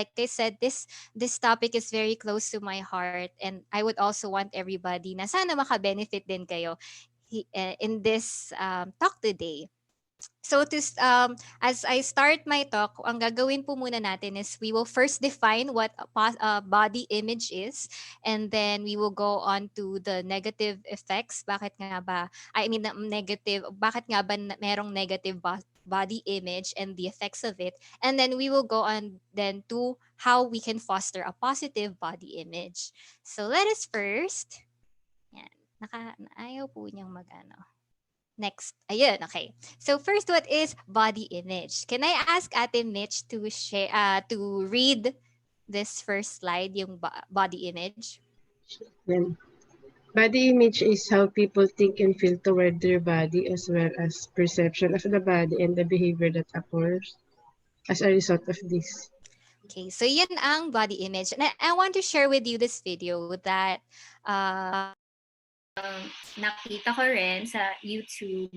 like I said, this topic is very close to my heart, and I would also want everybody na sana maka-benefit din kayo in this talk today. So as I start my talk, ang gagawin po muna natin is we will first define what body image is, and then we will go on to the negative effects. Bakit nga ba? I mean, negative. Bakit nga ba merong negative body image and the effects of it? And then we will go on then to how we can foster a positive body image. So let us first. Yan. Ayaw po niyang magano. Next. Ayun, okay. So first, what is body image? Can I ask Ate Mitch to share to read this first slide, yung body image? Then, body image is how people think and feel toward their body, as well as perception of the body and the behavior that occurs as a result of this. Okay, so yan ang body image. And I want to share with you this video that nakita ko rin sa YouTube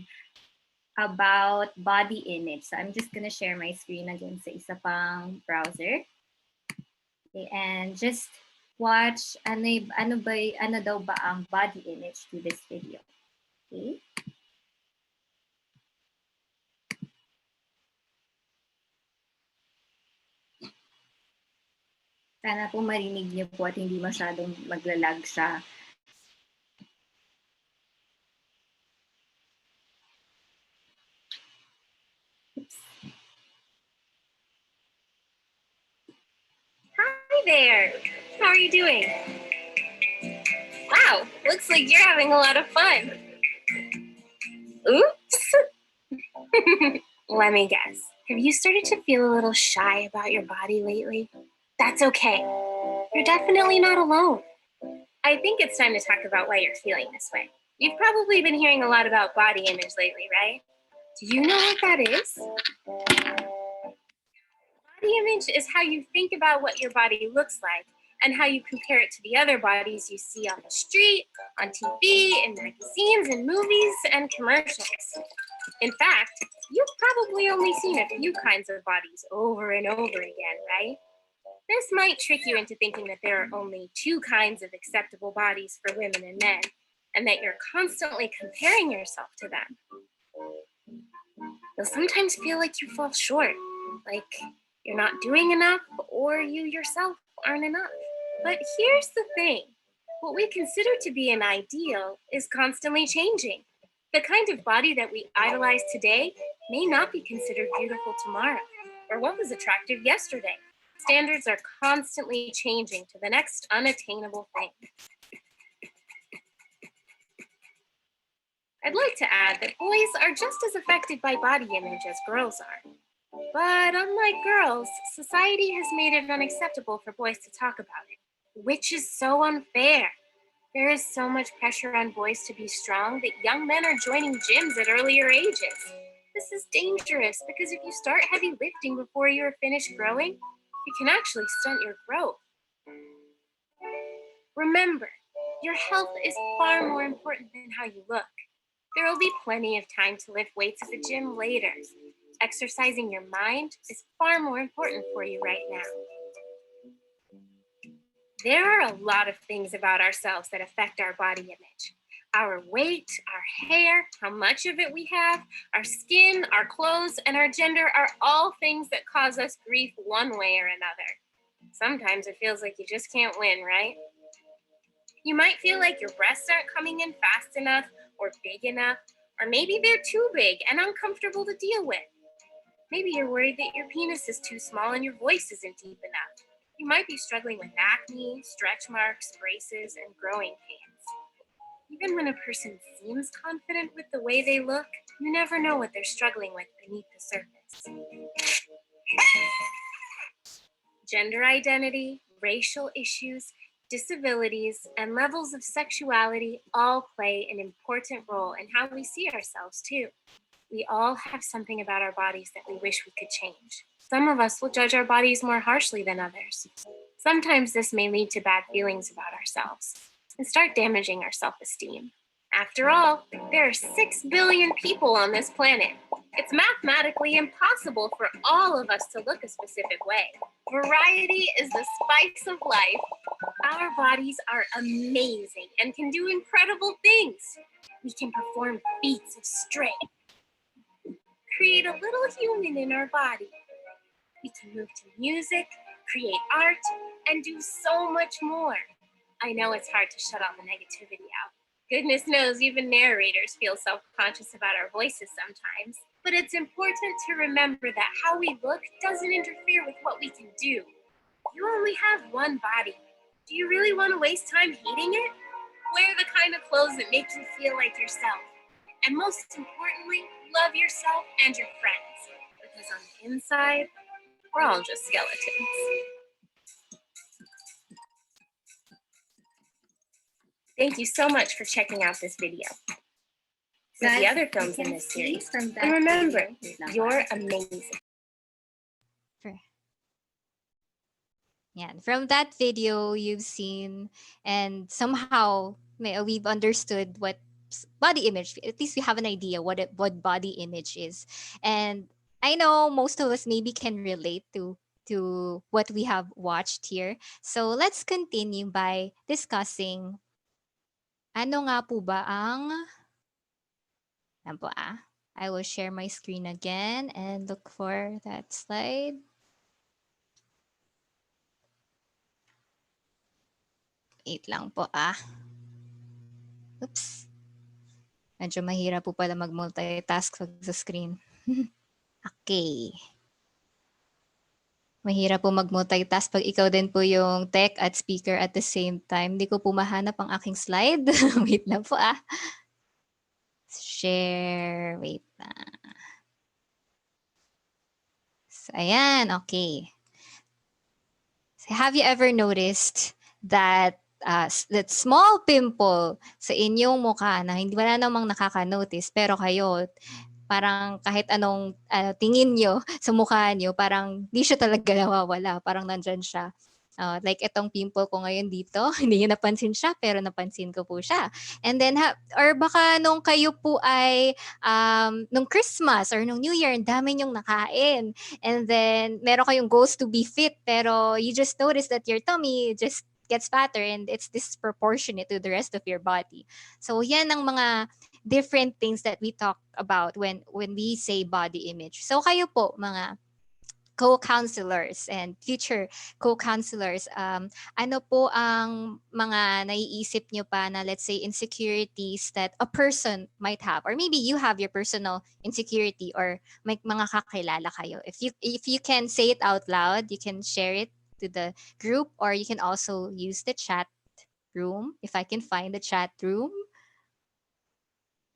about body image. So I'm just gonna share my screen again sa isa pang browser. Okay, and just watch ano daw ba ang body image to this video. Okay? Sana po marinig niyo po at hindi masyadong maglalag siya. Oops. Hi there! How are you doing? Wow, looks like you're having a lot of fun. Oops! Let me guess. Have you started to feel a little shy about your body lately? That's okay. You're definitely not alone. I think it's time to talk about why you're feeling this way. You've probably been hearing a lot about body image lately, right? Do you know what that is? Body image is how you think about what your body looks like and how you compare it to the other bodies you see on the street, on TV, in magazines, in movies, and commercials. In fact, you've probably only seen a few kinds of bodies over and over again, right? This might trick you into thinking that there are only two kinds of acceptable bodies for women and men, and that you're constantly comparing yourself to them. You'll sometimes feel like you fall short, like you're not doing enough, or you yourself aren't enough. But here's the thing. What we consider to be an ideal is constantly changing. The kind of body that we idolize today may not be considered beautiful tomorrow, or what was attractive yesterday. Standards are constantly changing to the next unattainable thing. I'd like to add that boys are just as affected by body image as girls are. But unlike girls, society has made it unacceptable for boys to talk about it, which is so unfair. There is so much pressure on boys to be strong that young men are joining gyms at earlier ages. This is dangerous because if you start heavy lifting before you are finished growing, it can actually stunt your growth. Remember, your health is far more important than how you look. There will be plenty of time to lift weights at the gym later. Exercising your mind is far more important for you right now. There are a lot of things about ourselves that affect our body image. Our weight, our hair, how much of it we have, our skin, our clothes, and our gender are all things that cause us grief one way or another. Sometimes it feels like you just can't win, right? You might feel like your breasts aren't coming in fast enough or big enough, or maybe they're too big and uncomfortable to deal with. Maybe you're worried that your penis is too small and your voice isn't deep enough. You might be struggling with acne, stretch marks, braces, and growing pains. Even when a person seems confident with the way they look, you never know what they're struggling with beneath the surface. Gender identity, racial issues, disabilities, and levels of sexuality all play an important role in how we see ourselves too. We all have something about our bodies that we wish we could change. Some of us will judge our bodies more harshly than others. Sometimes this may lead to bad feelings about ourselves and start damaging our self-esteem. After all, there are 6 billion people on this planet. It's mathematically impossible for all of us to look a specific way. Variety is the spice of life. Our bodies are amazing and can do incredible things. We can perform feats of strength, create a little human in our body. We can move to music, create art, and do so much more. I know it's hard to shut all the negativity out. Goodness knows even narrators feel self-conscious about our voices sometimes. But it's important to remember that how we look doesn't interfere with what we can do. You only have one body. Do you really want to waste time hating it? Wear the kind of clothes that make you feel like yourself. And most importantly, love yourself and your friends. Because on the inside, we're all just skeletons. Thank you so much for checking out this video. For the other films in this series. And remember, you're amazing. Yeah, from that video you've seen, and somehow we've understood what body image. At least we have an idea what body image is, and I know most of us maybe can relate to what we have watched here. So let's continue by discussing ano nga po ba ang yan po I will share my screen again and look for that slide. Wait lang po Oops. Medyo mahirap po pala mag-multitask sa screen. Okay. Mahirap po mag-multitask pag ikaw din po yung tech at speaker at the same time. Hindi ko po mahanap ang aking slide. Wait lang po Share. Wait na. So, ayan. Okay. So, have you ever noticed that that small pimple sa inyong mukha na hindi wala namang nakaka-notice pero kayo parang kahit anong tingin nyo sa mukha nyo, parang di siya talaga nawawala. Parang nandyan siya. Like itong pimple ko ngayon dito, hindi nyo napansin siya, pero napansin ko po siya. And then, or baka nung kayo po ay, nung Christmas or nung New Year, ang dami nyong nakain. And then, meron kayong goals to be fit, pero you just notice that your tummy just gets fatter and it's disproportionate to the rest of your body. So, yan ang mga different things that we talk about when we say body image. So kayo po mga co-counselors and future co-counselors, ano po ang mga naiisip nyo pa na let's say insecurities that a person might have, or maybe you have your personal insecurity or may mga kakilala kayo. If you can say it out loud, you can share it to the group, or you can also use the chat room if I can find the chat room.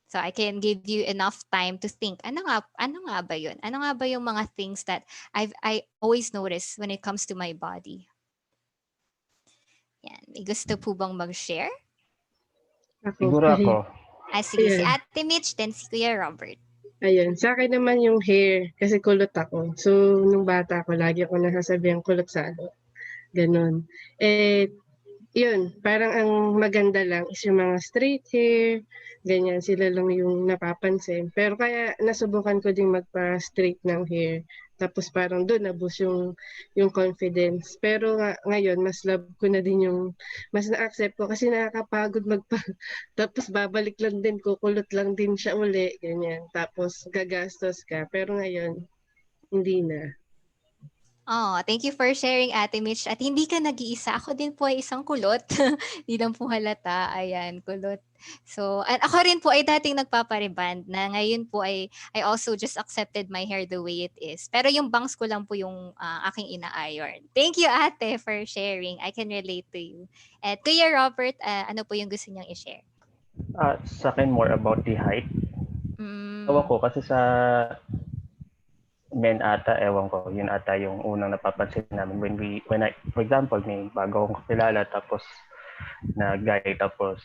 So I can give you enough time to think, ano nga ba yun? Ano nga ba yung mga things that I always notice when it comes to my body? Yan. May gusto po bang mag-share? Siguro ako. Sige, si Ate Mitch, then si Kuya Robert. Ayun, sa akin naman yung hair, kasi kulot ako. So, nung bata ko, lagi ako nasasabihan kulot salo. Ganon. Yun, parang ang maganda lang is yung mga straight hair, ganyan, sila lang yung napapansin. Pero kaya nasubukan ko din magpa-straight ng hair. Tapos parang doon nabus yung confidence. Pero ngayon, mas love ko na din mas na-accept ko kasi nakakapagod tapos babalik lang din, kukulot lang din siya uli, ganyan. Tapos gagastos ka. Pero ngayon, hindi na. Oh, thank you for sharing, Ate Mitch. At hindi ka nag-iisa. Ako din po ay isang kulot. Hindi lang po halata. Ayan, kulot. So, at ako rin po ay dating nagpapariband na ngayon po I also just accepted my hair the way it is. Pero yung bangs ko lang po yung aking ina-iron. Thank you, Ate, for sharing. I can relate to you. At Kuya Robert, ano po yung gusto niyang i-share? Sa akin, more about the height. Ewan ko, kasi sa men ata, ewan ko, yun ata yung unang napapansin namin when I, for example, may bago akong kakilala tapos na guy, tapos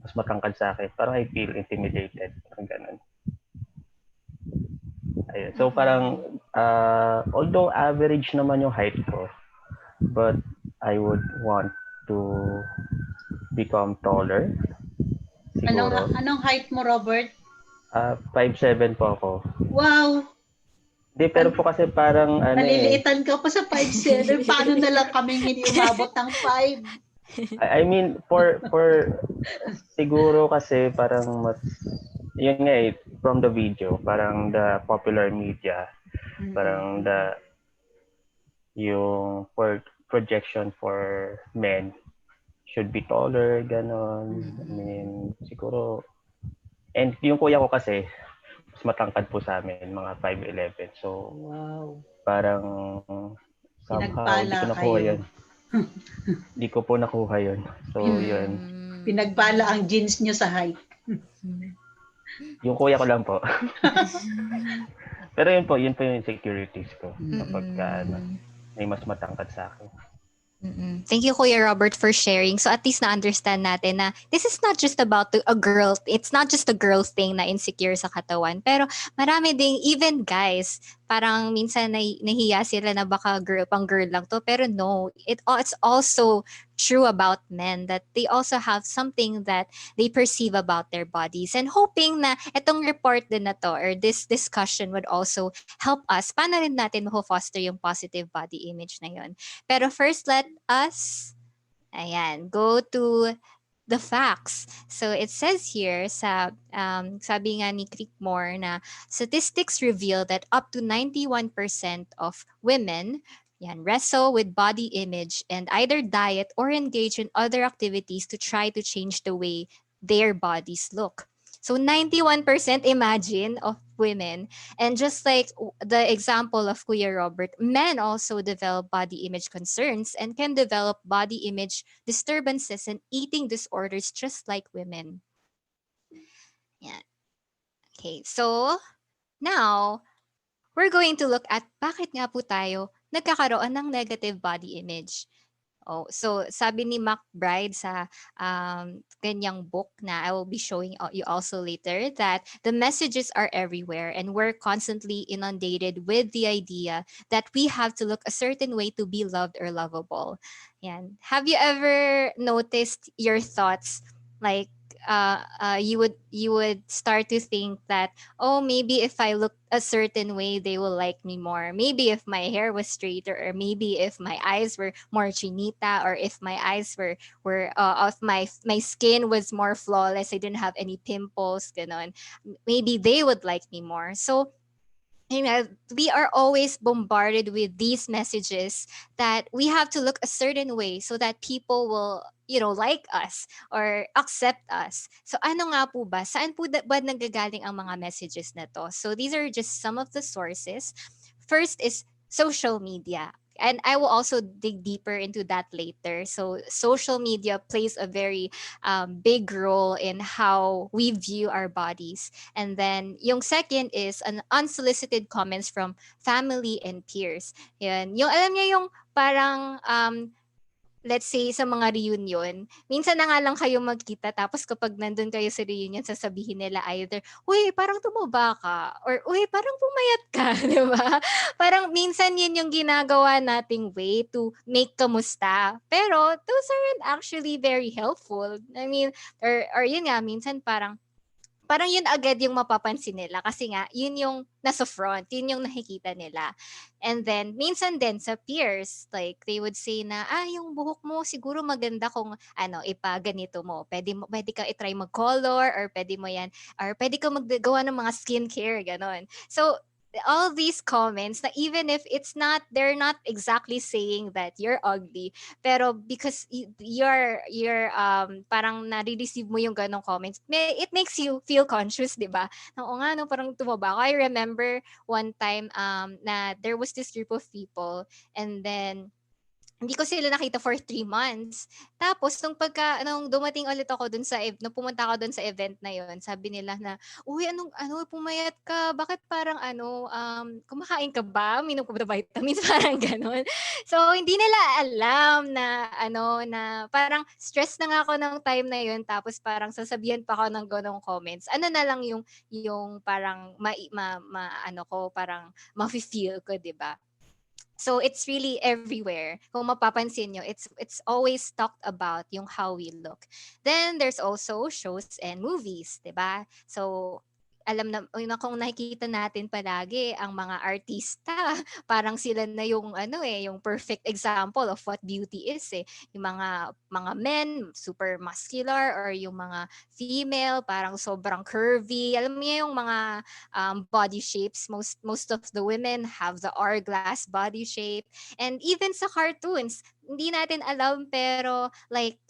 mas matangkad sa akin, parang I feel intimidated, parang ganun. Ayun. So parang although average naman yung height ko, but I would want to become taller. Siguro. Anong height mo, Robert? 5'7" po ako. Wow! Hindi, pero po kasi parang Naliliitan ka pa sa 5'7". Paano na lang kaming hindi umabot ng 5? I mean, for siguro kasi parang mas, yun nga from the video, parang the popular media, parang yung for projection for men should be taller, ganon. I mean, siguro, and yung kuya ko kasi, mas matangkad po sa amin, mga 5'11". So, Wow. parang somehow, hindi Pinagpala ko nakuha kayo. yun. Hindi ko po nakuha yun. So, yun. Pinagpala ang jeans nyo sa height. Yung kuya ko lang po. Pero yun po yung insecurities ko. Kapag may mas matangkad sa akin. Thank you, Kuya Robert, for sharing. So at least na-understand natin na this is not just about a girl. It's not just a girl thing na insecure sa katawan. Pero marami ding, even guys, parang minsan nahiya sila na baka pang girl lang to. Pero no, it's also true about men that they also have something that they perceive about their bodies. And hoping na itong report din na to or this discussion would also help us. Paano rin natin ma-foster yung positive body image na yun. Pero first, let us go to the facts. So it says here sabi nga ni Creekmore na statistics reveal that up to 91% of women wrestle with body image and either diet or engage in other activities to try to change the way their bodies look. So 91%, imagine, of women. And just like the example of Kuya Robert, men also develop body image concerns and can develop body image disturbances and eating disorders just like women. Yeah. Okay, so now we're going to look at bakit nga po tayo nagkakaroon ng negative body image. So sabi ni McBride sa kanyang book na I will be showing you also later that the messages are everywhere and we're constantly inundated with the idea that we have to look a certain way to be loved or lovable. Yan. Have you ever noticed your thoughts like you would start to think that, oh, maybe if I look a certain way they will like me more, maybe if my hair was straighter, or maybe if my eyes were more chinita, or if my eyes were of my skin was more flawless, I didn't have any pimples, ganon, maybe they would like me more. So we are always bombarded with these messages that we have to look a certain way so that people will, like us or accept us. So ano nga po ba? Saan po ba nanggagaling ang mga messages na to? So these are just some of the sources. First is social media. And I will also dig deeper into that later. So social media plays a very big role in how we view our bodies. And then yung second is an unsolicited comments from family and peers. Yan. Yung alam niya yung parang let's say sa mga reunion, minsan na nga lang kayo magkita tapos kapag nandun kayo sa reunion, sasabihin nila either, uy, parang tumaba ka, or uy, parang pumayat ka, di ba? Parang minsan yun yung ginagawa nating way to make kamusta. Pero those aren't actually very helpful. I mean, or yun nga, minsan parang yun agad yung mapapansin nila kasi nga yun yung nasa front, yun yung nakikita nila. And then minsan din sa peers, like they would say na yung buhok mo siguro maganda kung ipa-ganito mo. Pwede ka i-try mag-color, or pwede mo yan, or pwede ka maggawa ng mga skincare, ganon. So all these comments na even if they're not exactly saying that you're ugly, pero because you're parang nare-receive mo yung ganong comments, it makes you feel conscious, di ba? Oo nga, no, parang tumaba ako. I remember one time na there was this group of people, and then hindi ko sila nakita for 3 months. Tapos, nung dumating ulit ako nung pumunta ako dun sa event na yon, sabi nila na, uy, pumayat ka, bakit parang kumakain ka ba? Minom ka ba ng vitamins? Parang ganon. So, hindi nila alam na, na parang stress na nga ako ng time na yon, tapos parang sasabihan pa ako ng ganong comments. Ano na lang yung parang parang ma-feel ko, di ba? So it's really everywhere. Kung mapapansin nyo, it's always talked about yung how we look. Then there's also shows and movies, 'di ba? So kung nakikita natin palagi ang mga artista, parang sila na yung yung perfect example of what beauty is eh. Yung mga men super muscular, or yung mga female parang sobrang curvy. Alam niyo yung mga body shapes. Most of the women have the hourglass body shape. And even sa cartoons, hindi natin alam, pero like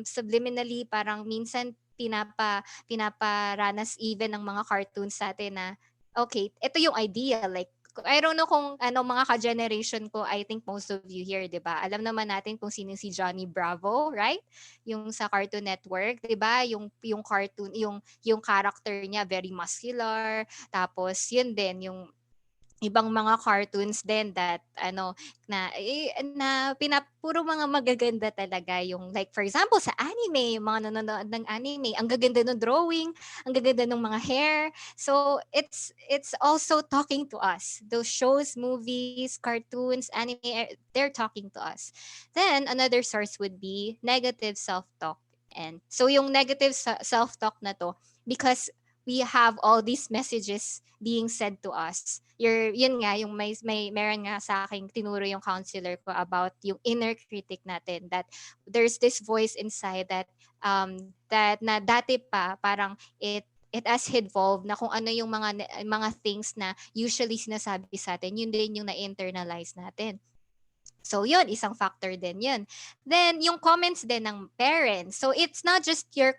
subliminally parang minsan pinaparanas even ng mga cartoons sa atin na okay, ito yung idea, like I don't know kung ano mga ka-generation ko, I think most of you here, 'di ba? Alam naman natin kung sino si Johnny Bravo, right? Yung sa Cartoon Network, 'di ba? Yung cartoon, yung character niya very muscular, tapos yun din yung ibang mga cartoons din that puro mga magaganda talaga, yung like for example sa anime, yung mga nanonood ng anime, ang gaganda ng drawing, ang gaganda ng mga hair. So it's also talking to us. Those shows, movies, cartoons, anime, they're talking to us. Then another source would be negative self-talk. And so yung negative self-talk na to, because we have all these messages being said to us. Yun nga, yung meron nga sa akin tinuro yung counselor ko about yung inner critic natin, that there's this voice inside that na dati pa parang it has evolved na kung ano yung mga things na usually sinasabi sa atin, yun din yung na-internalize natin. So yun, isang factor din yun. Then yung comments din ng parents. So it's not just your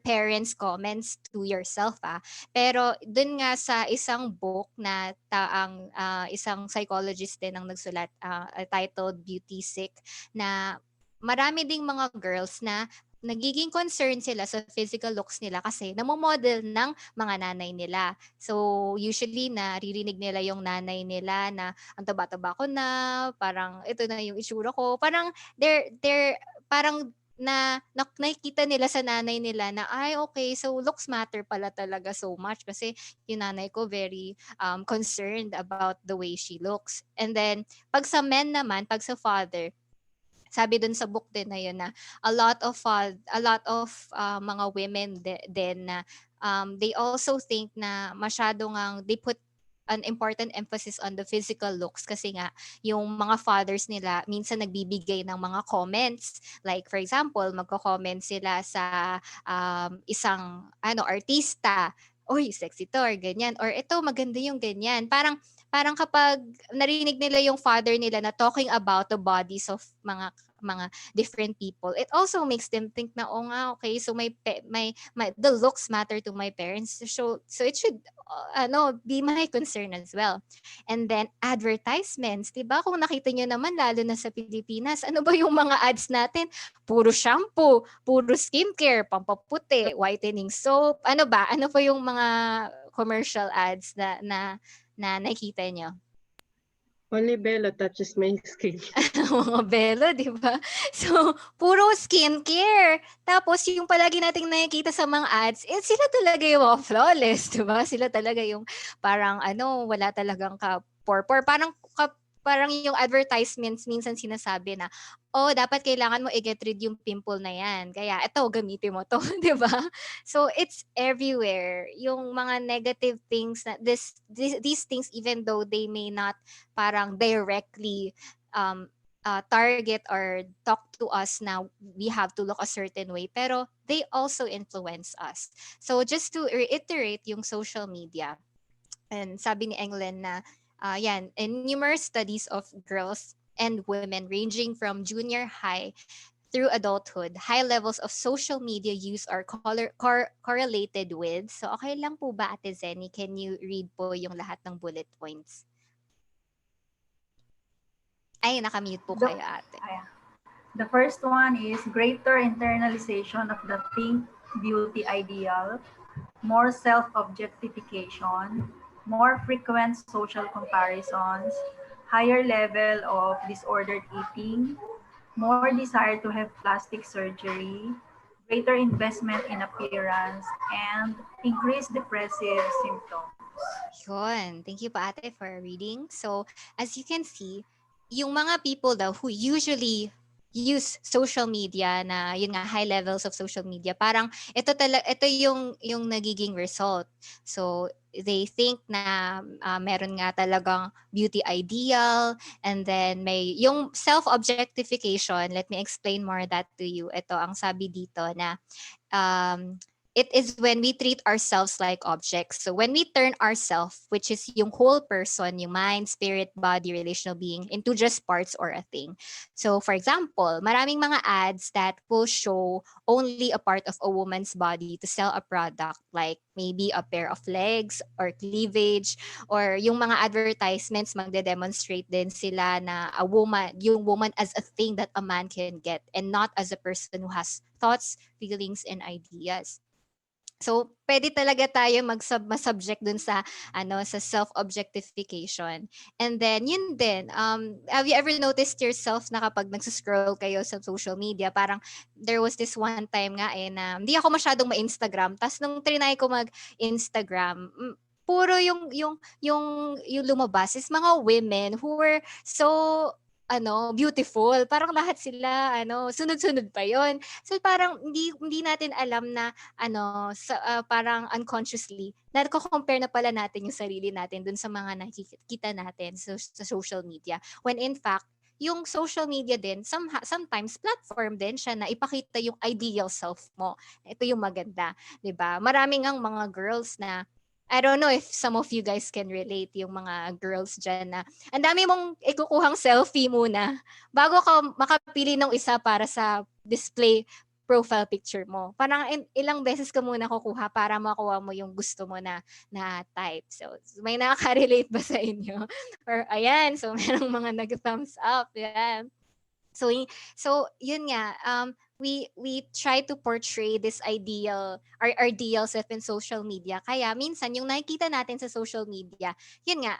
parents' comments to yourself pero dun nga sa isang book na ang isang psychologist din ang nagsulat, titled Beauty Sick, na marami ding mga girls na nagiging concerned sila sa physical looks nila kasi namomodel ng mga nanay nila. So usually naririnig nila yung nanay nila na ang taba-taba ko na, parang ito na yung itsura ko. Parang they're parang nakikita nila sa nanay nila na ay okay, so looks matter pala talaga so much kasi yung nanay ko very concerned about the way she looks. And then pag sa men naman, pag sa father, sabi dun sa book din na yun na a lot of mga women din na they also think na they put an important emphasis on the physical looks kasi nga yung mga fathers nila minsan nagbibigay ng mga comments, like for example magko-comment sila sa isang artista, oy sexy to or ganyan, or ito maganda yung ganyan, parang kapag narinig nila yung father nila na talking about the bodies of mga different people, it also makes them think na oh nga okay, so the looks matter to my parents, so it should be my concern as well. And then advertisements, 'di ba? Kung nakita niyo naman lalo na sa Pilipinas, ano ba yung mga ads natin? Puro shampoo, puro skincare, pampaputi, whitening soap. Ano ba? Ano pa yung mga commercial ads na nakita niyo? Only Bella touches my skin. Mga belo, di ba? So, puro skincare. Tapos, yung palagi nating nakikita sa mga ads, sila talaga yung mga flawless, di ba? Sila talaga yung parang wala talagang ka-pore. Parang yung advertisements minsan sinasabi na, oh, dapat kailangan mo i-get rid yung pimple na yan. Kaya, eto, gamitin mo to, di ba? So, it's everywhere. Yung mga negative things, these things, even though they may not parang directly target or talk to us na we have to look a certain way, pero they also influence us. So just to reiterate yung social media, and sabi ni England na in numerous studies of girls and women ranging from junior high through adulthood, high levels of social media use are correlated with. So okay lang po ba, Ate Zenny? Can you read po yung lahat ng bullet points? Ay, nakamute po kayo, ate. The first one is greater internalization of the pink beauty ideal, more self-objectification, more frequent social comparisons, higher level of disordered eating, more desire to have plastic surgery, greater investment in appearance, and increased depressive symptoms. Yun. Thank you po, ate, for reading. So, as you can see, yung mga people daw who usually use social media, na yun nga, high levels of social media, parang ito yung nagiging result. So they think na meron nga talagang beauty ideal, and then may yung self objectification. Let me explain more that to you. Ito ang sabi dito na um, it is when we treat ourselves like objects. So when we turn ourselves, which is yung whole person, yung mind, spirit, body, relational being, into just parts or a thing. So for example, maraming mga ads that will show only a part of a woman's body to sell a product, like maybe a pair of legs or cleavage, or yung mga advertisements magde-demonstrate din sila na yung woman as a thing that a man can get, and not as a person who has thoughts, feelings, and ideas. So, pwede talaga tayo masubject dun sa sa self-objectification. And then yun din, have you ever noticed yourself na kapag nagsuscroll kayo sa social media, parang there was this one time nga na hindi ako masyadong ma-Instagram. Tas nung trinay ko mag-Instagram, puro yung lumabas is mga women who were so beautiful. Parang lahat sila sunod-sunod pa yon. So parang hindi natin alam na parang unconsciously nagko-compare na pala natin yung sarili natin dun sa mga nakikita natin sa social media, when in fact yung social media din sometimes platform din siya na ipakita yung ideal self mo. Ito yung maganda, 'di ba? Maraming ang mga girls na I don't know if some of you guys can relate, yung mga girls dyan na ang dami mong ikukuhang selfie muna bago ka makapili ng isa para sa display profile picture mo. Parang ilang beses ka muna kukuha para makuha mo yung gusto mo na type. So, may nakaka-relate ba sa inyo? Or ayan, so merong mga nag-thumbs up. Yan. So yun nga, we try to portray this our ideal self in social media. Kaya minsan yung nakikita natin sa social media, yun nga,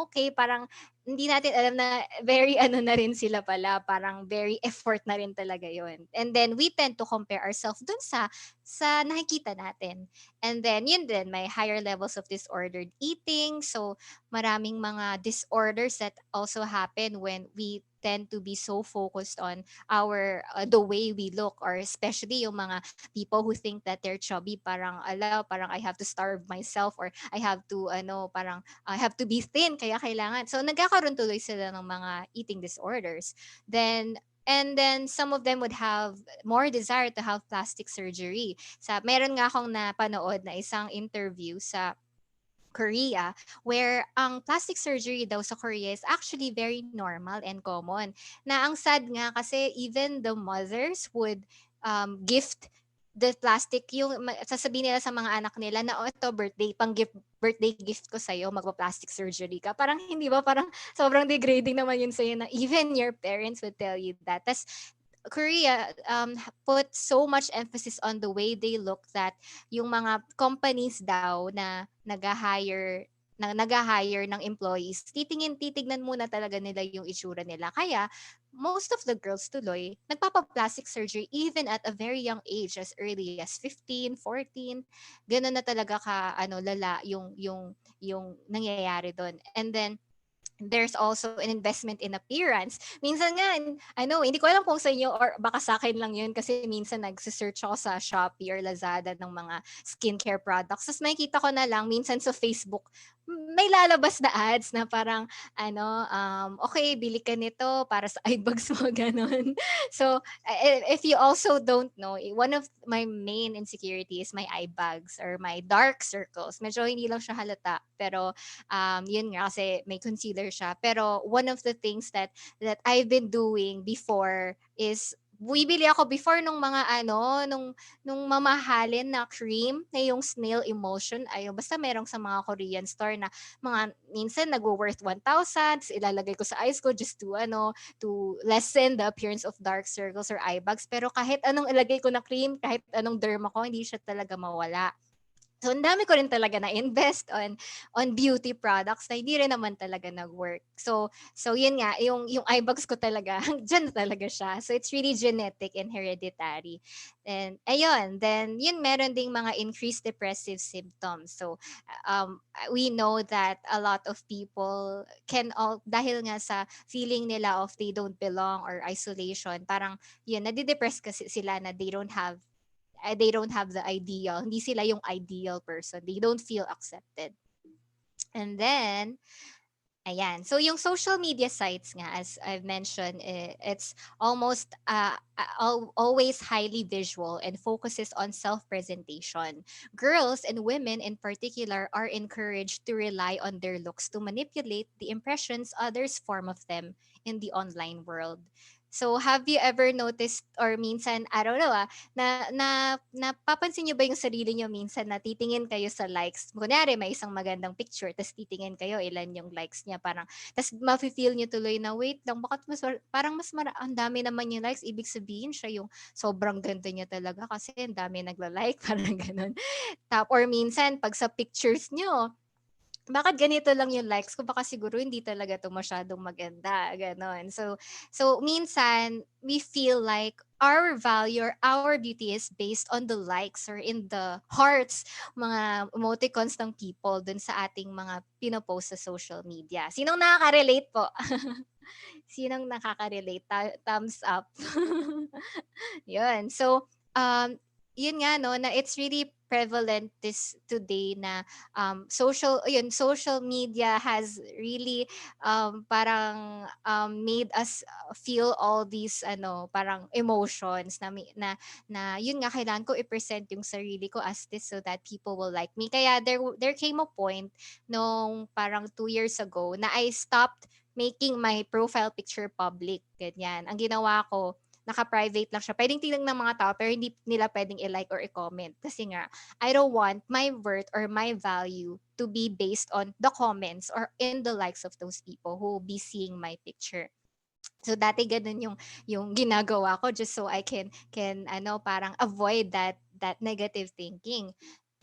okay, parang hindi natin alam na very na rin sila pala, parang very effort na rin talaga yun. And then we tend to compare ourselves dun sa nakikita natin. And then yun din, may higher levels of disordered eating. So maraming mga disorders that also happen when we tend to be so focused on our the way we look, or especially yung mga people who think that they're chubby, parang I have to starve myself, or I have to parang I have to be thin, kaya kailangan. So nagkakaroon tuloy sila ng mga eating disorders. And then some of them would have more desire to have plastic surgery. Meron nga akong napanood na isang interview sa Korea, where ang plastic surgery daw sa Korea is actually very normal and common. Na ang sad nga kasi even the mothers would gift the plastic, sasabihin nila sa mga anak nila na ito birthday gift ko sa'yo, magpa-plastic surgery ka. Parang hindi ba, parang sobrang degrading naman yun sa'yo na even your parents would tell you that. Tas Korea put so much emphasis on the way they look that yung mga companies daw na nag-hire ng employees, titignan muna talaga nila yung itsura nila. Kaya most of the girls tuloy nagpapa-plastic surgery even at a very young age, as early as 15, 14. Ganun na talaga ka lala yung nangyayari doon. And then there's also an investment in appearance. Minsan nga, hindi ko alam kung sa inyo or baka sa akin lang yun, kasi minsan nagsisearch ako sa Shopee or Lazada ng mga skincare products. Tapos makikita ko na lang, minsan sa Facebook, may lalabas na ads na parang, okay, bili ka nito para sa eye bags mo, ganon. So, if you also don't know, one of my main insecurities is my eye bags or my dark circles. Medyo hindi lang siya halata, pero yun nga kasi may concealer siya. Pero one of the things that I've been doing before is bibili ako before nung mga nung mamahalin na cream na yung snail emulsion. Ayun, basta merong sa mga Korean store na mga minsan nagwo-worth 1,000, ilalagay ko sa eyes ko just to lessen the appearance of dark circles or eye bags. Pero kahit anong ilagay ko na cream, kahit anong derma ko, hindi siya talaga mawala. So, ang dami ko rin talaga na-invest on beauty products na hindi rin naman talaga nag-work. So yun nga, yung eye bags ko talaga, dyan na talaga siya. So, it's really genetic and hereditary. And, ayun, then, yun, meron ding mga increased depressive symptoms. So, we know that a lot of people dahil nga sa feeling nila of they don't belong or isolation, parang, yun, nadidepress kasi sila na they don't have the ideal. Hindi sila yung ideal person. They don't feel accepted. And then, ayan. So, yung social media sites nga, as I've mentioned, it's almost always highly visual and focuses on self-presentation. Girls and women in particular are encouraged to rely on their looks to manipulate the impressions others form of them in the online world. So, have you ever noticed or minsan, I don't know napapansin niyo ba yung sarili niyo minsan na titingin kayo sa likes? Kunyari may isang magandang picture tapos titingin kayo ilan yung likes niya parang tapos mafe-feel niyo tuloy na wait lang bakit parang ang dami naman yung likes ibig sabihin siya yung sobrang ganda niya talaga kasi ang dami nagla-like parang ganun. Or minsan pag sa pictures niyo bakit ganito lang yung likes ko? Baka siguro hindi talaga 'to masyadong maganda, gano'n. So minsan we feel like our value or our beauty is based on the likes or in the hearts, mga emoticons ng people dun sa ating mga pino-post sa social media. Sinong nakaka-relate po? Sinong nakaka-relate? Thumbs up. Yun. So, yun nga no na it's really prevalent this today na social media has really parang made us feel all these parang emotions na yun nga kailangan ko i-present yung sarili ko as this so that people will like me. Kaya there came a point nung parang 2 years ago na I stopped making my profile picture public. Ganyan. Ang ginawa ko, naka-private lang siya. Pwedeng tingnan ng mga tao pero hindi nila pwedeng i-like or i-comment. Kasi nga, I don't want my worth or my value to be based on the comments or in the likes of those people who will be seeing my picture. So dati ganun yung ginagawa ko just so I can parang avoid that negative thinking.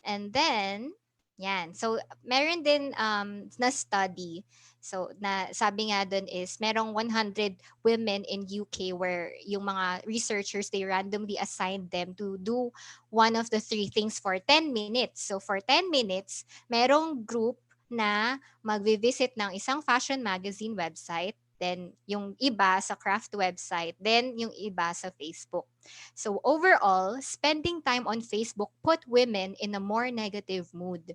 And then yan. So meron din na study. So na sabi nga doon is merong 100 women in UK where yung mga researchers they randomly assigned them to do one of the three things for 10 minutes. So for 10 minutes, merong group na magvi-visit ng isang fashion magazine website, then yung iba sa craft website, then yung iba sa Facebook. So overall, spending time on Facebook put women in a more negative mood.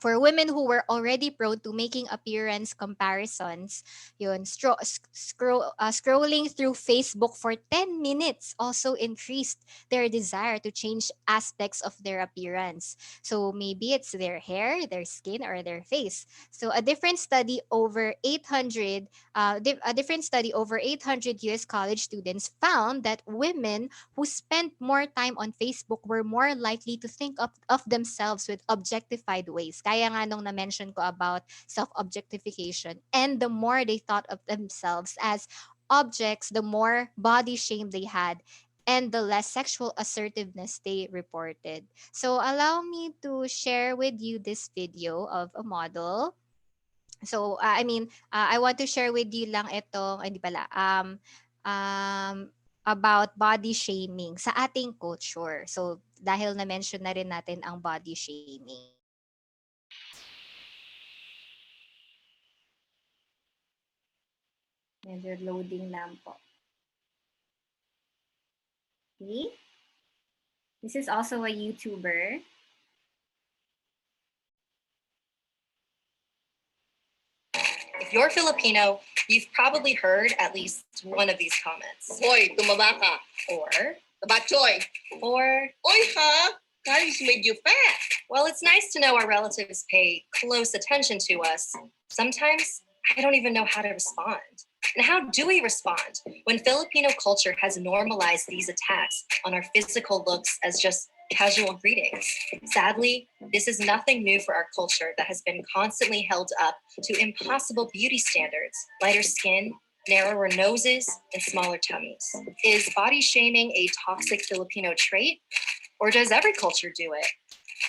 For women who were already prone to making appearance comparisons, scrolling through Facebook for 10 minutes also increased their desire to change aspects of their appearance. So maybe it's their hair, their skin, or their face. So a different study over 800 US college students found that women who spent more time on Facebook were more likely to think of themselves with objectified ways. Kaya nga nung na-mention ko about self-objectification, and the more they thought of themselves as objects, the more body shame they had and the less sexual assertiveness they reported. So allow me to share with you this video of a model. So I want to share with you lang itong hindi pala about body shaming sa ating culture. So dahil na-mention na rin natin ang body shaming. Medyo loading lang po. See? This is also a YouTuber. If you're Filipino, you've probably heard at least one of these comments. Hoy, tumaba ka. Or, Tabachoy. or, Oy ha, Carrie's made you fat. well, it's nice to know our relatives pay close attention to us. Sometimes I don't even know how to respond. And how do we respond when Filipino culture has normalized these attacks on our physical looks as just casual greetings? Sadly, this is nothing new for our culture that has been constantly held up to impossible beauty standards, lighter skin, narrower noses, and smaller tummies. Is body shaming a toxic Filipino trait? Or does every culture do it?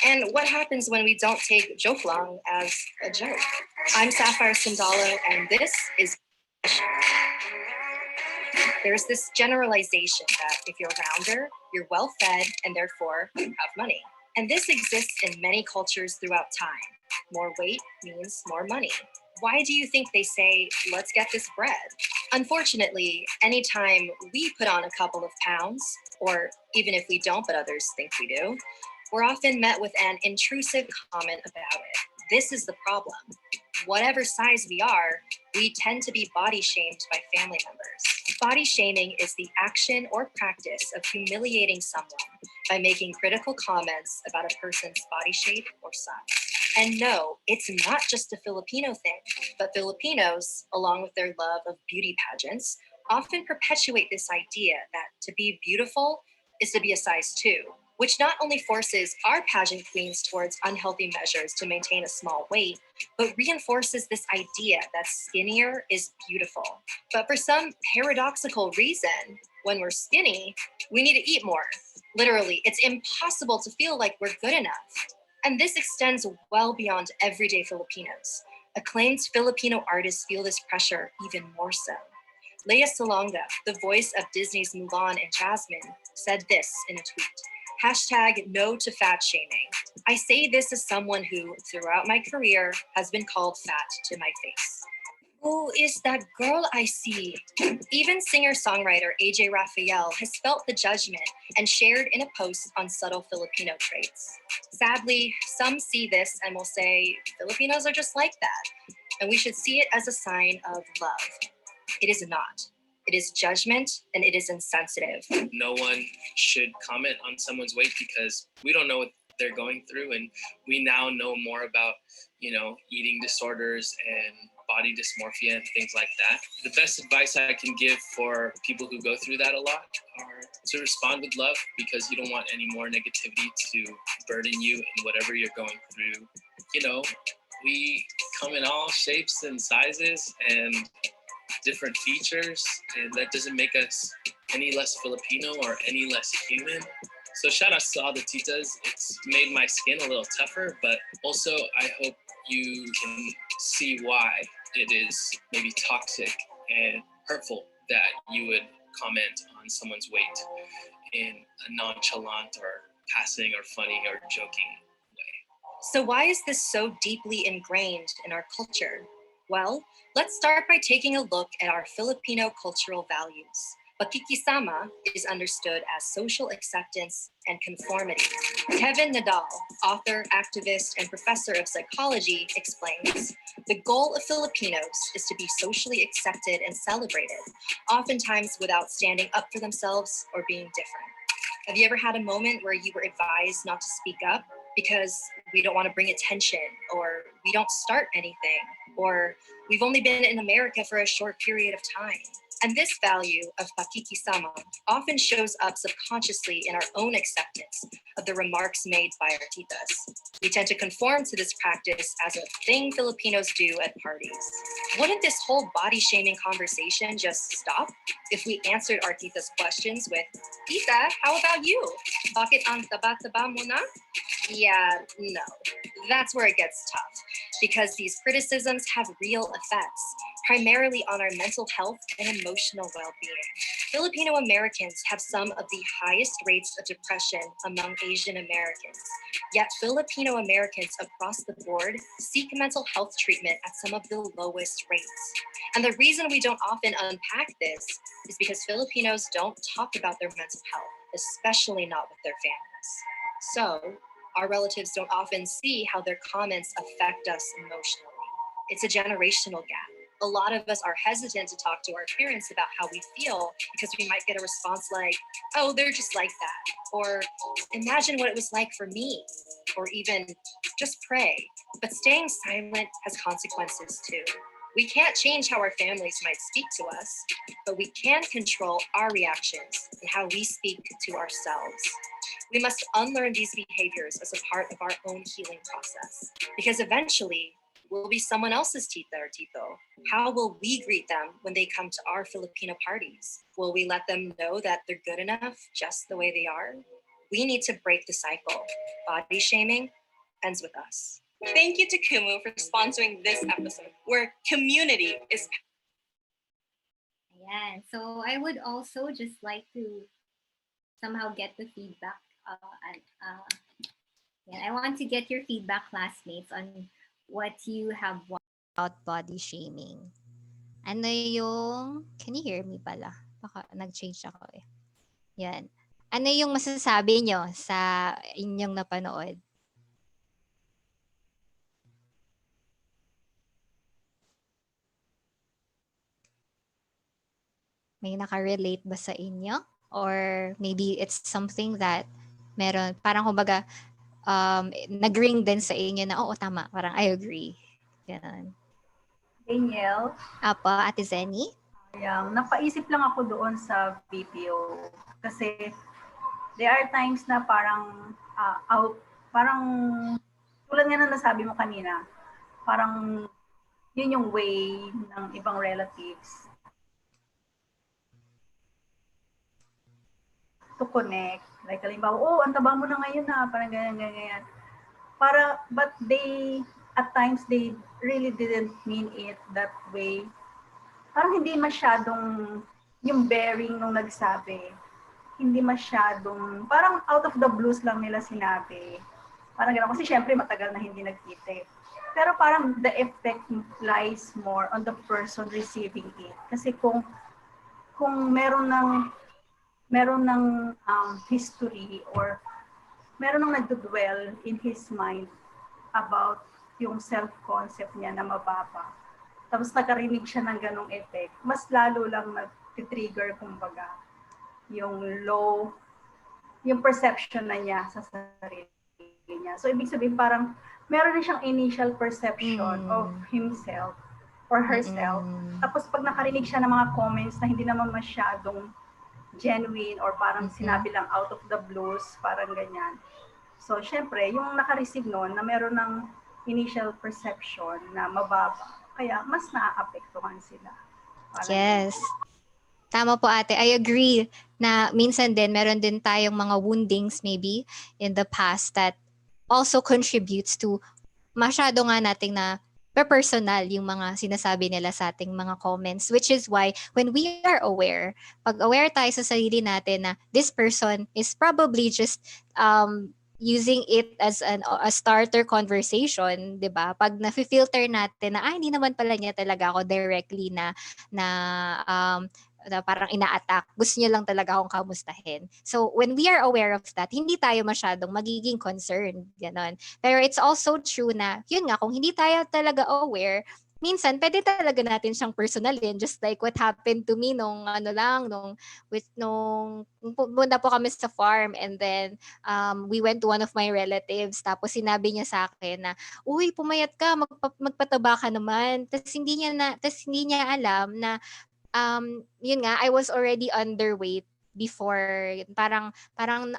And what happens when we don't take joke long as a joke? I'm Sapphire Sandalo, and this is. There's this generalization that if you're rounder, you're well fed, and therefore have money. And this exists in many cultures throughout time. More weight means more money. Why do you think they say, let's get this bread? Unfortunately, anytime we put on a couple of pounds, or even if we don't, but others think we do, we're often met with an intrusive comment about it. This is the problem. Whatever size we are, we tend to be body shamed by family members. Body shaming is the action or practice of humiliating someone by making critical comments about a person's body shape or size. And no, it's not just a Filipino thing, but Filipinos, along with their love of beauty pageants, often perpetuate this idea that to be beautiful is to be a size 2, which not only forces our pageant queens towards unhealthy measures to maintain a small weight, but reinforces this idea that skinnier is beautiful. But for some paradoxical reason, when we're skinny, we need to eat more. Literally, it's impossible to feel like we're good enough. And this extends well beyond everyday Filipinos. Acclaimed Filipino artists feel this pressure even more so. Lea Salonga, the voice of Disney's Mulan and Jasmine, said this in a tweet. Hashtag no to fat shaming. I say this as someone who, throughout my career, has been called fat to my face. Who is that girl I see? Even singer-songwriter AJ Raphael has felt the judgment and shared in a post on subtle Filipino traits. Sadly, some see this and will say, Filipinos are just like that, and we should see it as a sign of love. It is not. It is judgment and it is insensitive. No one should comment on someone's weight because we don't know what they're going through, and we now know more about, eating disorders and body dysmorphia and things like that. The best advice I can give for people who go through that a lot are to respond with love, because you don't want any more negativity to burden you in whatever you're going through. We come in all shapes and sizes and different features, and that doesn't make us any less Filipino or any less human. So shout out to all the titas. It's made my skin a little tougher, but also I hope you can see why it is maybe toxic and hurtful that you would comment on someone's weight in a nonchalant or passing or funny or joking way. So why is this so deeply ingrained in our culture? Well, let's start by taking a look at our Filipino cultural values. Pakikisama is understood as social acceptance and conformity. Kevin Nadal, author, activist, and professor of psychology, explains, the goal of Filipinos is to be socially accepted and celebrated, oftentimes without standing up for themselves or being different. Have you ever had a moment where you were advised not to speak up because we don't want to bring attention, or we don't start anything, or we've only been in America for a short period of time? And this value of pakikisama often shows up subconsciously in our own acceptance of the remarks made by our titas. We tend to conform to this practice as a thing Filipinos do at parties. Wouldn't this whole body shaming conversation just stop if we answered our titas' questions with, Tita, how about you? Bakit ang taba-taba mo na? Yeah, no. That's where it gets tough, because these criticisms have real effects, primarily on our mental health and emotional well-being. Filipino Americans have some of the highest rates of depression among Asian Americans, yet Filipino Americans across the board seek mental health treatment at some of the lowest rates. And the reason we don't often unpack this is because Filipinos don't talk about their mental health, especially not with their families. So, our relatives don't often see how their comments affect us emotionally. It's a generational gap. A lot of us are hesitant to talk to our parents about how we feel because we might get a response like, oh, they're just like that. Or imagine what it was like for me. Or even just pray. But staying silent has consequences too. We can't change how our families might speak to us, but we can control our reactions and how we speak to ourselves. We must unlearn these behaviors as a part of our own healing process, because eventually we'll be someone else's tita or tito. How will we greet them when they come to our Filipino parties? Will we let them know that they're good enough just the way they are? We need to break the cycle. Body shaming ends with us. Thank you to Kumu for sponsoring this episode, where community is. Ayan. So I would also just like to somehow get the feedback. I want to get your feedback, classmates, on what you have watched about body shaming. Ano yung... Can you hear me pala? Baka nag-change ako eh. Yan. Ano yung masasabi nyo sa inyong napanood? May nakarelate ba sa inyo? Or maybe it's something that meron, parang kumbaga, nag-ring din sa inyo na, oo, tama, parang I agree. Ganun. Daniel, Apa, Ate Zenny? napaisip lang ako doon sa BPO. Kasi there are times na parang parang tulad nga na nasabi mo kanina, parang yun yung way ng ibang relatives to connect. Like, halimbawa, oh, ang taba mo na ngayon na, parang ganyan. But at times, they really didn't mean it that way. Parang hindi masyadong, yung bearing nung nagsabi, hindi masyadong, parang out of the blues lang nila sinabi. Parang gano'n. Kasi syempre, matagal na hindi nagkita. Pero parang the effect lies more on the person receiving it. Kasi kung meron ng history or meron ng nagdudwell in his mind about yung self-concept niya na mababa. Tapos nakarinig siya ng ganong effect, mas lalo lang nag-trigger kumbaga yung yung perception na niya sa sarili niya. So ibig sabihin parang meron na siyang initial perception of himself or herself. Tapos pag nakarinig siya ng mga comments na hindi naman masyadong genuine or parang sinabi lang out of the blues, parang ganyan. So, syempre, yung naka-receive noon na meron ng initial perception na mababa, kaya mas naaapektuhan sila. Parang yes. Tama po, ate. I agree na minsan din, meron din tayong mga woundings maybe in the past that also contributes to masyado nga nating na personal yung mga sinasabi nila sa ating mga comments, which is why when we are aware, pag aware tayo sa sarili natin na this person is probably just using it as a starter conversation, 'di ba? Pag na-filter natin na hindi naman pala niya talaga ako directly na parang ina-attack. Gusto niya lang talaga akong kamustahin. So, when we are aware of that, hindi tayo masyadong magiging concerned. Ganon. Pero it's also true na, yun nga, kung hindi tayo talaga aware, minsan, pwede talaga natin siyang personalin. Just like what happened to me nung pumunta po kami sa farm and then we went to one of my relatives. Tapos sinabi niya sa akin na, uy, pumayat ka, magpataba ka naman. Tapos hindi niya alam na yun nga, I was already underweight before. Parang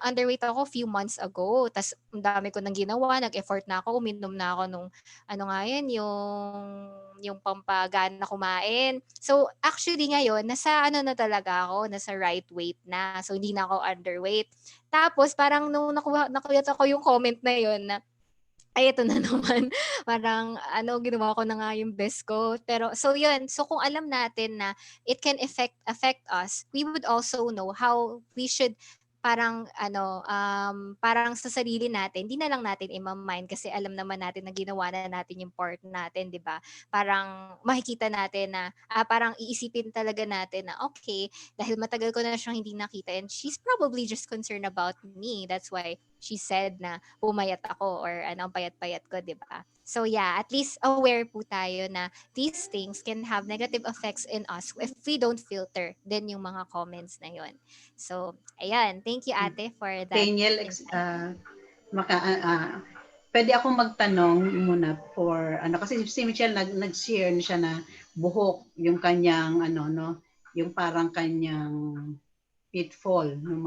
underweight ako few months ago. Tas ang dami ko nang ginawa, nag-effort na ako, uminom na ako nung yung pampagana kumain. So actually ngayon, nasa na talaga ako, nasa right weight na. So hindi na ako underweight. Tapos parang nung nakuyat ako yung comment na yun na ay, ito na naman. Parang, ginawa ko na nga yung best ko. Pero, so yun. So, kung alam natin na it can affect us, we would also know how we should parang sa sarili natin, hindi na lang natin i-mind kasi alam naman natin na ginawa na natin yung part natin, di ba? Parang makikita natin na, parang iisipin talaga natin na, okay, dahil matagal ko na siyang hindi nakita and she's probably just concerned about me. That's why she said na pumayat ako or ang payat-payat ko, di ba? So yeah, at least aware po tayo na these things can have negative effects in us if we don't filter din yung mga comments na yun. So, ayan. Thank you, ate, for that. Daniel, pwede akong magtanong muna for, kasi si Michelle nag-share siya na buhok yung kanyang, yung parang kanyang pitfall, nung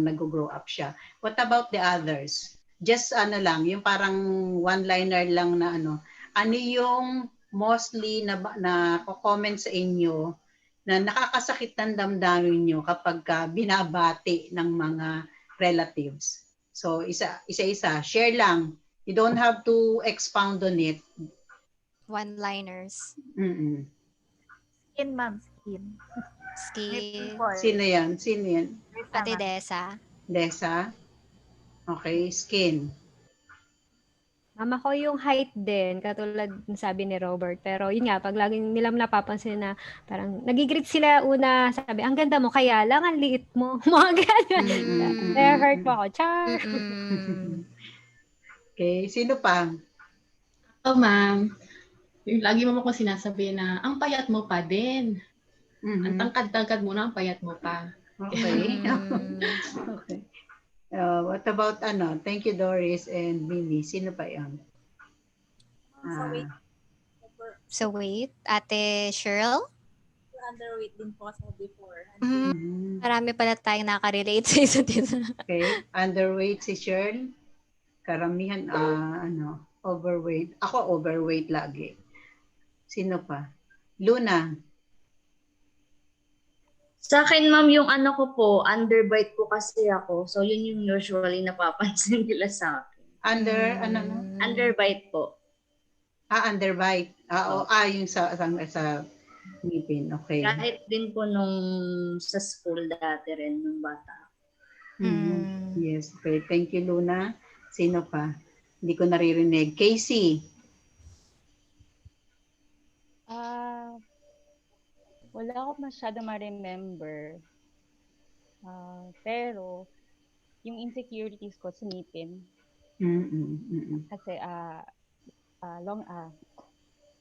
nag-grow up siya. What about the others? Just yung parang one-liner lang na ano yung mostly na comment sa inyo na nakakasakit ng damdamin nyo kapag binabati ng mga relatives? So, isa-isa. Share lang. You don't have to expound on it. One-liners. Mm-mm. Skin, ma'am. Skin. Skin. Sino yan? Sino yan? Ate Desa. Desa? Okay, skin. Mama ko yung height din, katulad ng sabi ni Robert. Pero yun nga, pag laging nilang napapansin na parang nagigreet sila una, sabi, ang ganda mo, kaya lang ang liit mo. Mga ganyan. Na-hurt po ako. Char! Okay, sino pa? Oh, ma'am. Yung lagi mo ko sinasabi na, ang payat mo pa din. Ang tangkad-tangkad mo na, ang payat mo pa. Okay. Okay. What about Thank you, Doris and Mimi. Sino pa yan? So wait, Ate Cheryl? Underweight din po kasi before. Marami pala tayong nakarelate sa isa't isa. Okay. Underweight si Cheryl. Karamihan, overweight. Ako overweight lagi. Sino pa? Luna. Sa akin, ma'am, yung ano ko po, underbite po kasi ako. So, yun yung usually napapansin nila sa akin. Underbite po. Underbite. Yung sa ngipin. Okay. Kahit din po nung sa school dati rin, nung bata. Yes. Okay. Thank you, Luna. Sino pa? Hindi ko naririnig. Casey. Wala ako masyado ma-remember. Pero, yung insecurities ko, sinipin. Kasi,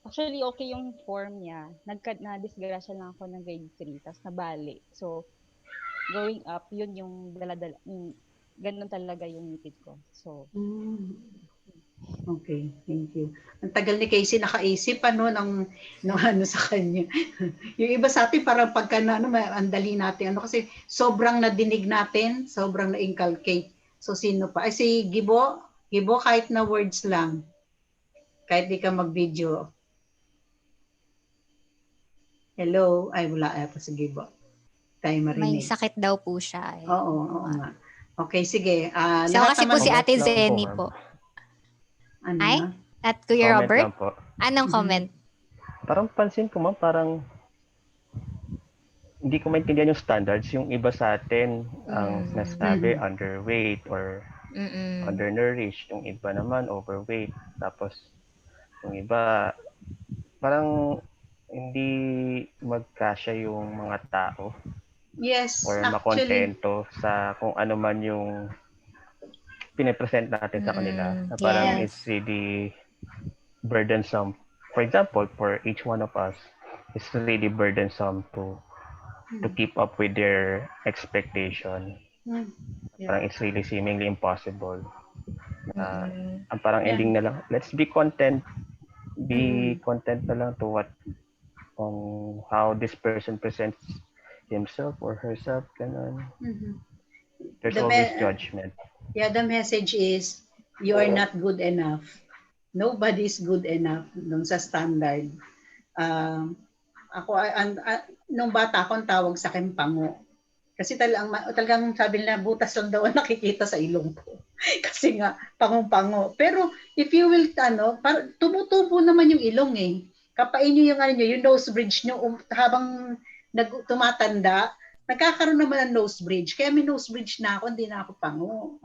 actually, okay yung form niya. Na-disgrasya lang ako ng grade 3, tapos nabali. So, growing up, yun yung daladala, ganun talaga yung ngipin ko. So, okay, thank you. Ang tagal ni Casey nakaisip ng sa kanya. Yung iba sa atin parang pagka ang dali natin kasi sobrang nadinig natin, sobrang na-inculcate. So sino pa? Ay si Gibo, kahit na words lang. Kahit di ka mag-video. Hello, ay wala ata si Gibo. Tayo marinig. May sakit daw po siya. Oo nga. Okay, sige. So kasi po si Ate Zenny po. Ay? At Kuya Robert? Anong comment? Parang pansin ko, ma'am, parang hindi ko maintindihan yung standards. Yung iba sa atin, ang sinasabi, underweight or undernourished. Yung iba naman, overweight. Tapos, yung iba, parang hindi magkasya yung mga tao. Yes, or makontento sa kung ano man yung pinipresent natin sa kanila. Na parang it's really burdensome. For example, for each one of us, it's really burdensome to keep up with their expectation. Parang it's really seemingly impossible. Ang parang ending na lang, let's be content. Be content na lang to what how this person presents himself or herself. Ganun. There's always judgment. Yeah, the message is, you are not good enough. Nobody is good enough nung sa standard. Nung bata ako, ang tawag sa akin pango. Kasi talagang sabi nila, butas lang daw nakikita sa ilong ko. Kasi nga, pangong-pango. Pero if you will, tumutubo naman yung ilong eh. Kapain nyo yung nose bridge nyo habang tumatanda, nagkakaroon naman ng nose bridge. Kaya may nose bridge na ako, hindi na ako pango.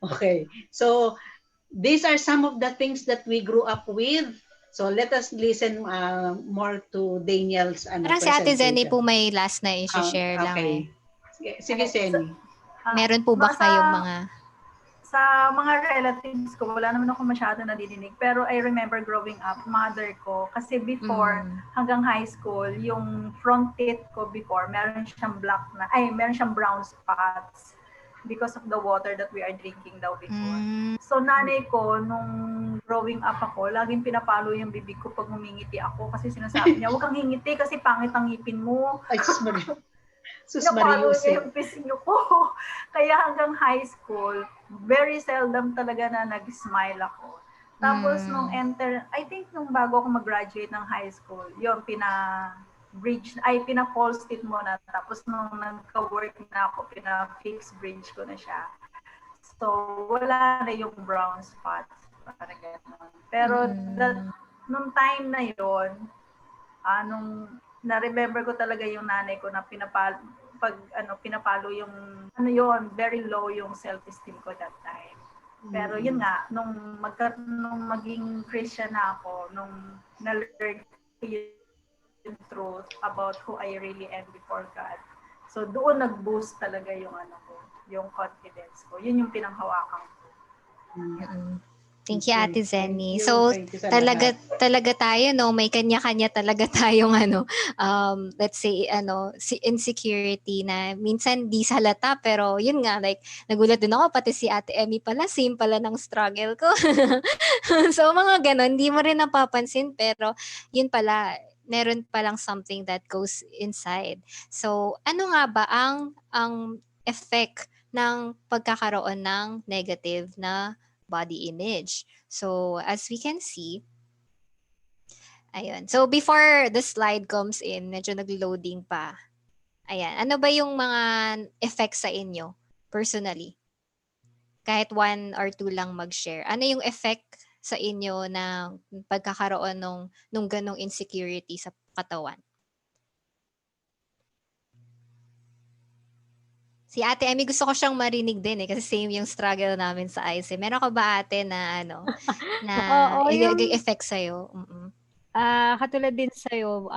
Okay. So, these are some of the things that we grew up with. So, let us listen more to Daniel's parang si Ate Zenny po may last na i-share lang eh. Sige, Zenny. Meron po ba kayong mga... Sa mga relatives ko, wala naman ako masyado nadidinig. Pero I remember growing up, mother ko, kasi before, hanggang high school, yung front teeth ko before, meron siyang brown spots because of the water that we are drinking daw before. So nanay ko, nung growing up ako, laging pinapalo yung bibig ko pag humingiti ako kasi sinasabi niya, huwag kang hingiti kasi pangit ang ngipin mo. Ay, sus Napalo niya yung pisnyo ko. Kaya hanggang high school, very seldom talaga na nag-smile ako. Tapos nung I think nung bago ako mag-graduate ng high school, yun, bridge, ay pina-false fit muna. Tapos nung nagka-work na ako, pina-fix bridge ko na siya. So, wala na yung brown spots. Parang gano'n. Pero nung time na yon, nung na-remember ko talaga yung nanay ko na pinapalo yung very low yung self-esteem ko that time. Pero yun nga, nung maging Christian na ako, nung na-learn ko yung truth about who I really am before God. So doon nag-boost talaga yung yung confidence ko. Yun yung pinanghawakan ko. Thank you, Ate Zenny. So, talaga tayo, no, may kanya-kanya talaga tayong let's say, insecurity na minsan di sa halata, pero yun nga, like, nagulat din ako, pati si Ate Emmy pala, same pala ng struggle ko. So, mga ganon, di mo rin napapansin, pero yun pala, meron palang something that goes inside. So, ano nga ba ang effect ng pagkakaroon ng negative na body image? So, as we can see, ayun. So, before the slide comes in, medyo nag-loading pa. Ayan. Ano ba yung mga effects sa inyo, personally? Kahit 1 or 2 lang mag-share. Ano yung effect sa inyo ng pagkakaroon nung ganong insecurity sa katawan? Si Ate Emmy, gusto ko siyang marinig din kasi same yung struggle namin sa ICE. Meron ka ba, Ate, na na effect sa'yo? Katulad din sa'yo,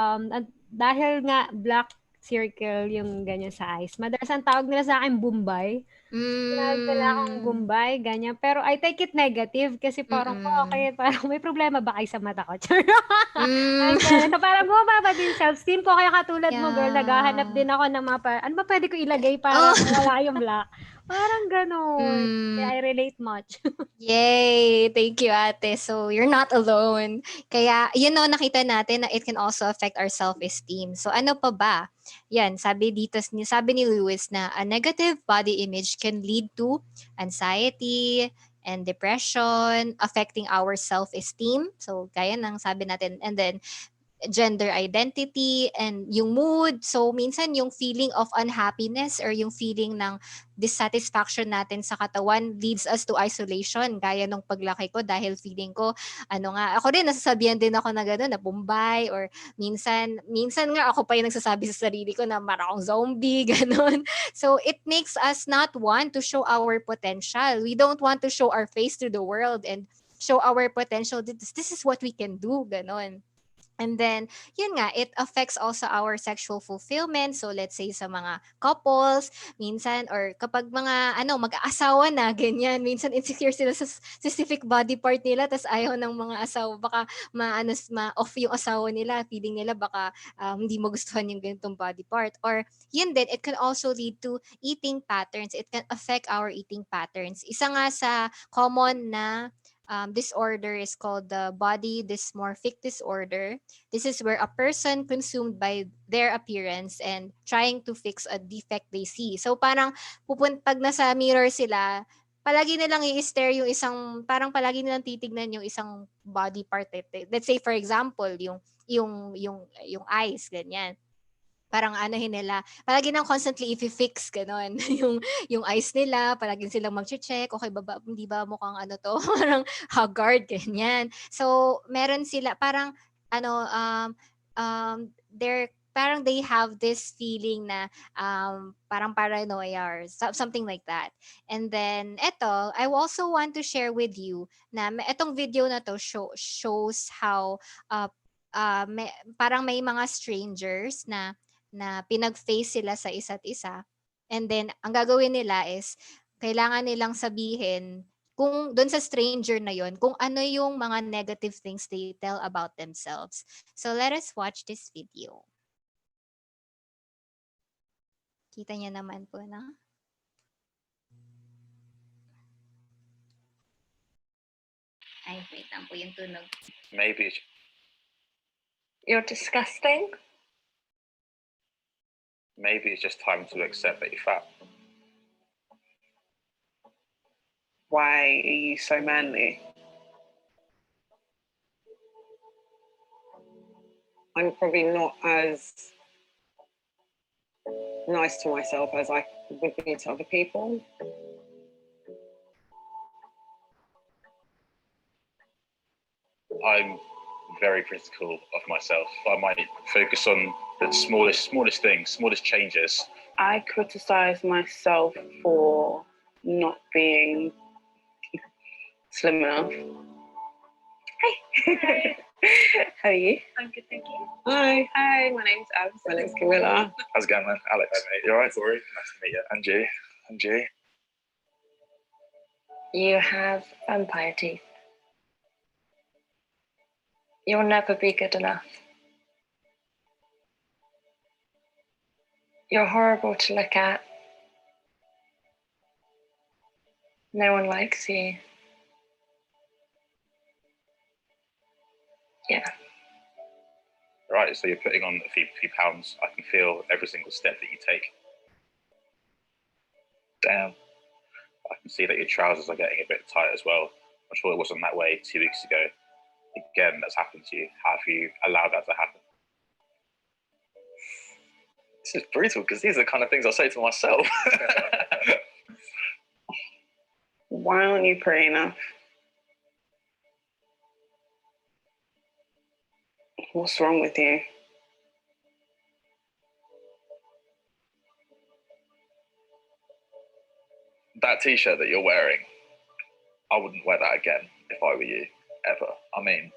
dahil nga black circle yung ganyan sa eyes, madalas ang tawag nila sa akin Bombay. Tinawag nila akong Bombay, ganyan. Pero I take it negative kasi parang, okay, parang may problema ba kayo sa mata ko? So parang bumaba din self-esteem ko. Kaya katulad mo, girl, naghahanap din ako ng ano ba pwede ko ilagay para wala yung black? Parang ganun. I relate much. Yay! Thank you, Ate. So, you're not alone. Kaya, nakita natin na it can also affect our self-esteem. So, ano pa ba? Yan, sabi ni Lewis na a negative body image can lead to anxiety and depression, affecting our self-esteem. So, gaya ng sabi natin. And then, gender identity and yung mood. So, minsan yung feeling of unhappiness or yung feeling ng dissatisfaction natin sa katawan leads us to isolation. Gaya nung paglaki ko dahil feeling ko, ako din, nasasabihan din ako na gano'n, na Bombay, or minsan nga ako pa yung nagsasabi sa sarili ko na marang zombie, gano'n. So, it makes us not want to show our potential. We don't want to show our face to the world and show our potential. This is what we can do, gano'n. And then, yun nga, it affects also our sexual fulfillment. So, let's say sa mga couples, minsan, or kapag mga, mag-aasawa na, ganyan, minsan insecure sila sa specific body part nila, tas ayaw ng mga asawa, baka ma-off yung asawa nila, feeling nila baka hindi magustuhan yung ganitong body part. Or, yun din, it can also lead to eating patterns. It can affect our eating patterns. Isa nga sa common na disorder is called the body dysmorphic disorder. This is where a person consumed by their appearance and trying to fix a defect they see. So parang pag nasa mirror sila, palagi nilang i-stare yung parang palagi nilang titignan yung isang body part. Let's say for example, yung eyes, ganyan. Parang nila, palagi nang constantly i-fix, gano'n. yung eyes nila, palagi silang mag-check, okay ba, hindi ba mukhang to, parang haggard, ganyan. So, meron sila, parang, parang they have this feeling na parang paranoia or something like that. And then, I also want to share with you na etong video na to shows how parang may mga strangers na pinag-face sila sa isa't isa. And then, ang gagawin nila is, kailangan nilang sabihin kung doon sa stranger na yon, kung ano yung mga negative things they tell about themselves. So, let us watch this video. Kita niya naman po, na? Ay, wait lang po yung tunog. Maybe You're disgusting. maybe it's just time to accept that you're fat. Why are you so manly? I'm probably not as nice to myself as I would be to other people. I'm very critical of myself. I might focus on the smallest things, smallest changes. I criticize myself for not being slim enough. Hi. How are you? I'm good, thank you. Hi. Hi, my name's Abs. My name's Camilla. How's it going, man? Alex. Hi, mate. You alright? Sorry. Nice to meet you. And G. You have vampire teeth. You'll never be good enough. You're horrible to look at. No one likes you. Yeah. Right, so you're putting on a few pounds. I can feel every single step that you take. Damn. I can see that your trousers are getting a bit tight as well. I'm sure it wasn't that way 2 weeks ago. Again, that's happened to you. How have you allowed that to happen? This is brutal because these are the kind of things I say to myself. Why aren't you pretty enough? What's wrong with you? That t-shirt that you're wearing, I wouldn't wear that again if I were you, ever. I mean,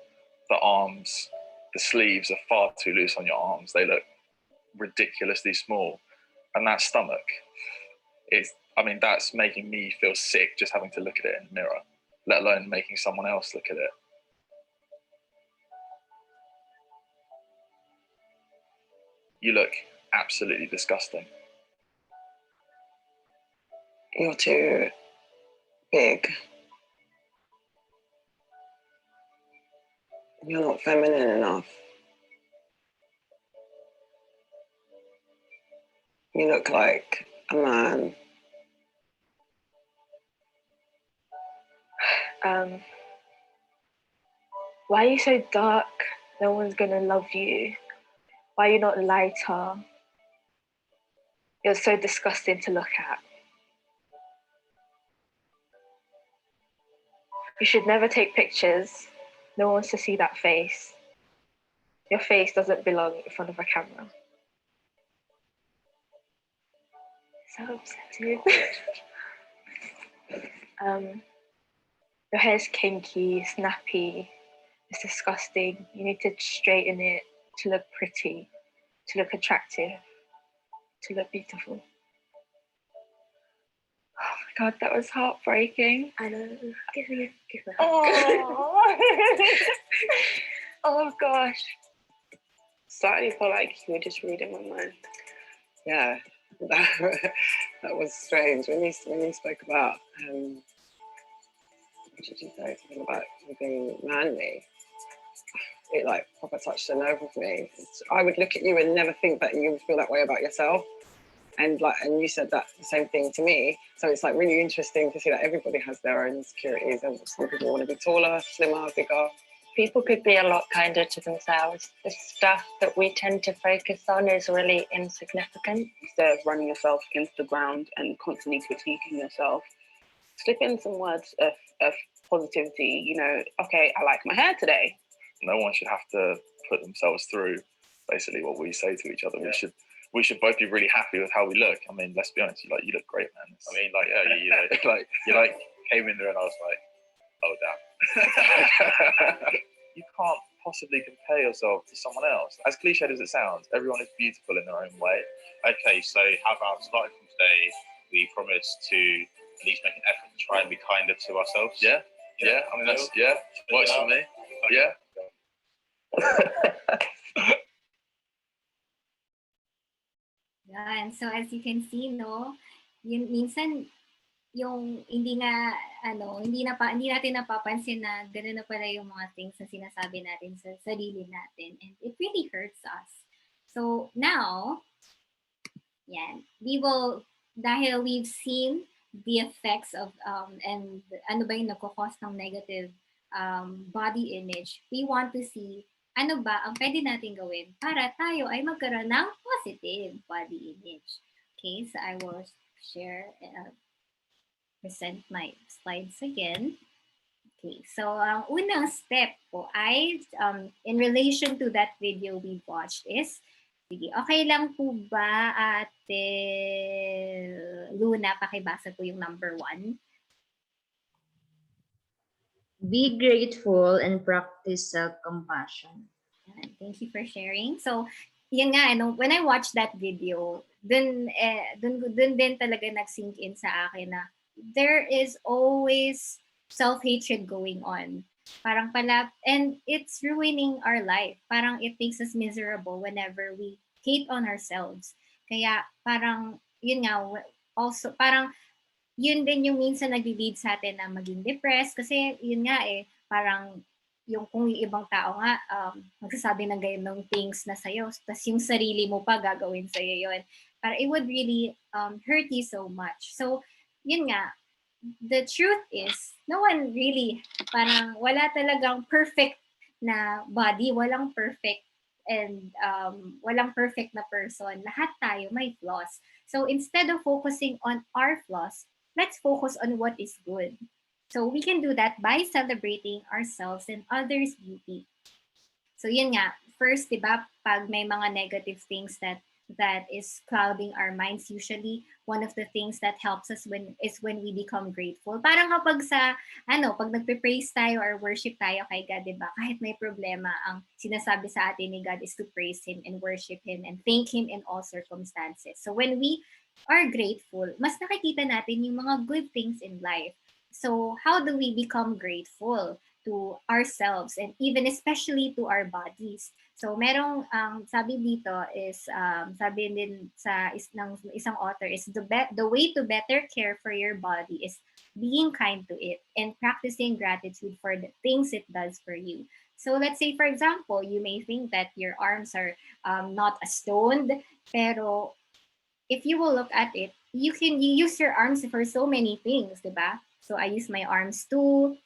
the arms, the sleeves are far too loose on your arms. They look ridiculously small. And that stomach, that's making me feel sick just having to look at it in the mirror, let alone making someone else look at it. You look absolutely disgusting. You're too big. You're not feminine enough. You look like a man. Why are you so dark? No one's gonna love you. Why are you not lighter? You're so disgusting to look at. You should never take pictures. No one wants to see that face. Your face doesn't belong in front of a camera. So obsessive. Your hair's kinky, snappy. It's disgusting. You need to straighten it to look pretty, to look attractive, to look beautiful. Oh my God, that was heartbreaking. I know. Give me a Oh. Oh gosh. Slightly felt like you were just reading my mind. Yeah, that was strange. When you spoke about, what did you say? Something about you being manly. It like proper touched a nerve with me. I would look at you and never think that you would feel that way about yourself. And you said that the same thing to me. So it's like really interesting to see that everybody has their own insecurities, and some people want to be taller, slimmer, bigger. People could be a lot kinder to themselves. The stuff that we tend to focus on is really insignificant. Instead of running yourself into the ground and constantly critiquing yourself, slip in some words of positivity. You know, okay, I like my hair today. No one should have to put themselves through basically what we say to each other. Yeah. We should both be really happy with how we look. I mean, let's be honest, you look great, man. I mean, you came in there and I was like, oh damn. You can't possibly compare yourself to someone else. As cliched as it sounds, everyone is beautiful in their own way. Okay, so how about starting from today, we promise to at least make an effort to try and be kinder to ourselves? Yeah? Yeah? I mean, works for me. Yeah? Yeah, and so as you can see, no, yun, minsan yung hindi natin napapansin na gano'n na pala yung mga things na sinasabi natin sa sarili natin, and it really hurts us. So now, dahil we've seen the effects of and ano ba yung nagko-cause ng negative body image, we want to see ano ba ang pwede natin gawin para tayo ay magkaroon ng positive body image. Okay, so I will share, present my slides again. Okay, so ang unang step po ay, in relation to that video we watched is, sige, okay lang po ba, Ate Luna, pakibasa po yung number 1. Be grateful and practice self-compassion. Thank you for sharing. So, yun nga, when I watched that video, dun din talaga nag-sink in sa akin na there is always self-hatred going on. Parang pala, and it's ruining our life. Parang it makes us miserable whenever we hate on ourselves. Kaya parang, yun nga, also, parang yun din yung minsan nag-lead sa atin na maging depressed kasi yun nga parang yung kung yung ibang tao nga magsasabi ng ganyan things na sa'yo, tapos yung sarili mo pa gagawin sa'yo yun. Parang it would really hurt you so much. So, yun nga, the truth is, no one really, parang wala talagang perfect na body, walang perfect and walang perfect na person. Lahat tayo may flaws. So instead of focusing on our flaws, let's focus on what is good. So we can do that by celebrating ourselves and others' beauty. So yun nga, first, diba, pag may mga negative things that is clouding our minds, usually one of the things that helps us when we become grateful. Parang kapag pag nagpe-praise tayo or worship tayo kay God, diba, kahit may problema, ang sinasabi sa atin ni God is to praise Him and worship Him and thank Him in all circumstances. So when we are grateful, mas nakikita natin yung mga good things in life. So how do we become grateful to ourselves and even especially to our bodies? So merong sabi dito is sabi din sa isang author is the way to better care for your body is being kind to it and practicing gratitude for the things it does for you. So let's say for example, you may think that your arms are not as toned, pero if you will look at it, you use your arms for so many things, diba? So I use my arms too.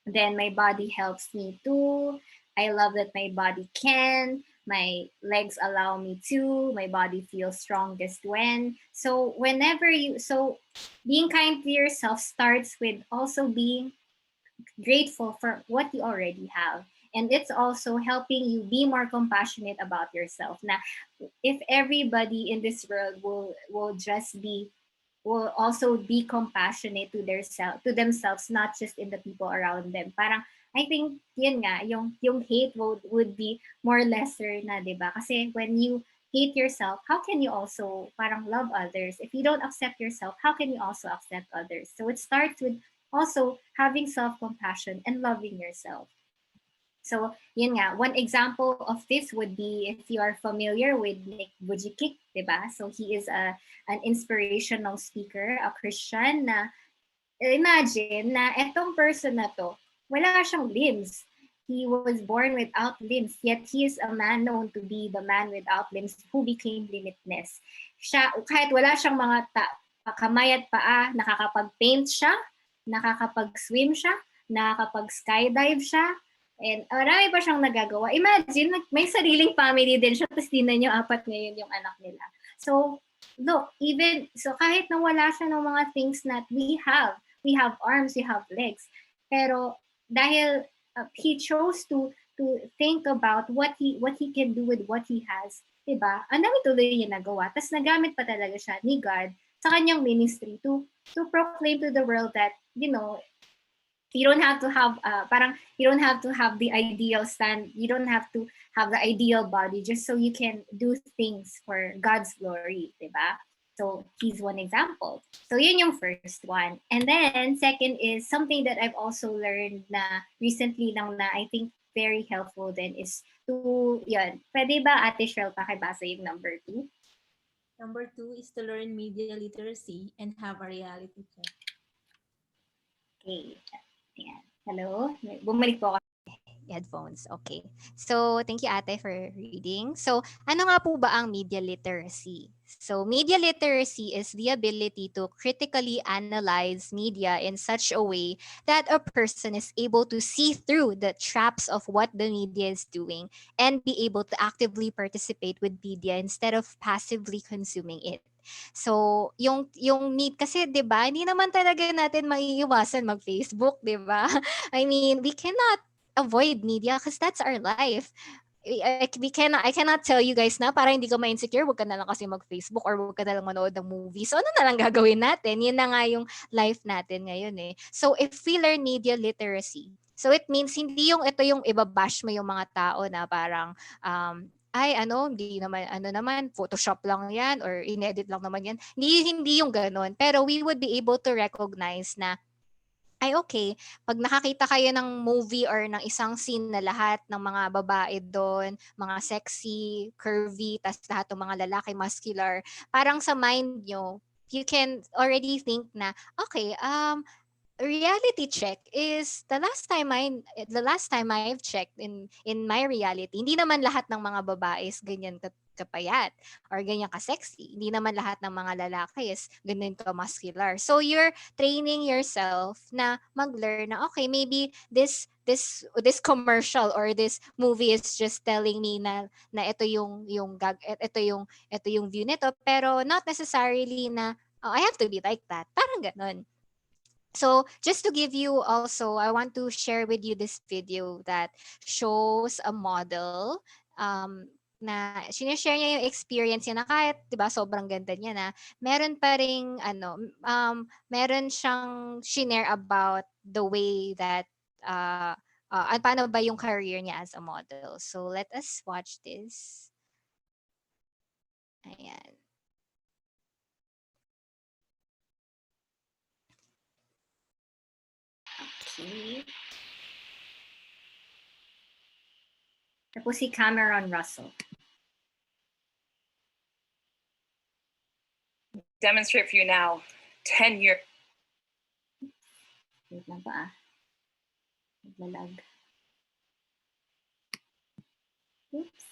Then my body helps me too. I love that my body can. My legs allow me to. My body feels strongest when. So being kind to yourself starts with also being grateful for what you already have. And it's also helping you be more compassionate about yourself. Now, if everybody in this world will also be compassionate to themselves, not just in the people around them. Parang I think yun nga, yung hate would be more lesser na, 'di ba? Kasi when you hate yourself, how can you also parang love others? If you don't accept yourself, how can you also accept others? So it starts with also having self-compassion and loving yourself. So, yun nga, one example of this would be if you are familiar with Nick Vujicic, diba? So he is an inspirational speaker, a Christian na imagine na etong person na to, wala siyang limbs. He was born without limbs, yet he is a man known to be the man without limbs who became limitless. Siya, kahit wala siyang mga kamay at paa, nakakapag-paint siya, nakakapag-swim siya, nakakapag-skydive siya, and marami pa siyang nagagawa. Imagine, may sariling family din siya, tapos tinan niyo, 4 ngayon yung anak nila. So, look, kahit na wala siya ng mga things that we have arms, we have legs, pero dahil he chose to think about what he can do with what he has, diba? Ang dami tuloy niya nagawa. Tapos nagamit pa talaga siya ni God sa kanyang ministry to proclaim to the world that, you know, you don't have to have you don't have to have the ideal stand, you don't have to have the ideal body just so you can do things for God's glory, diba? So he's one example. So yun yung first one. And then second is something that I've also learned na recently lang na I think very helpful then is yun. Pwede ba Ate Cheryl pakibasa yung number 2? Number 2 is to learn media literacy and have a reality check. Okay. Ayan. Hello? Bumalik po ako. Headphones. Okay. So, thank you ate for reading. So, ano nga po ba ang media literacy? So, media literacy is the ability to critically analyze media in such a way that a person is able to see through the traps of what the media is doing and be able to actively participate with media instead of passively consuming it. So, yung need kasi 'di ba, hindi naman talaga natin maiiwasan mag-Facebook, 'di ba? I mean, we cannot avoid media because that's our life. I cannot tell you guys na para hindi ka ma-insecure, wag ka na lang kasi mag-Facebook or wag ka na lang manood ng movie. So ano na lang gagawin natin? Yun na nga yung life natin ngayon eh. So if we learn media literacy, so it means hindi yung ito yung ibabash mo yung mga tao na parang ay ano, hindi naman ano naman Photoshop lang 'yan or inedit lang naman 'yan. Hindi yung ganoon. Pero we would be able to recognize na ay okay, 'pag nakakita kayo ng movie or ng isang scene na lahat ng mga babae do'n, mga sexy, curvy, tas lahat ng mga lalaki muscular, parang sa mind niyo, you can already think na, okay, reality check is the last time I've checked in my reality, hindi naman lahat ng mga babae is ganyan kapayat or ganyan ka-sexy. Hindi naman lahat ng mga lalaki is ganyan ka-muscular. So you're training yourself na mag-learn na okay, maybe this commercial or this movie is just telling me na ito yung view nito pero not necessarily na oh, I have to be like that. Parang ganun. So just to give you also, I want to share with you this video that shows a model na sinishare niya yung experience niya na kahit 'di ba sobrang ganda niya na meron pa ring meron siyang shinare about the way that paano ba yung career niya as a model. So let us watch this. Ayan. Okay. Tapos si Cameron Russell. Demonstrate for you now 10 year. Wait lang pa ah. Naglalag. Oops.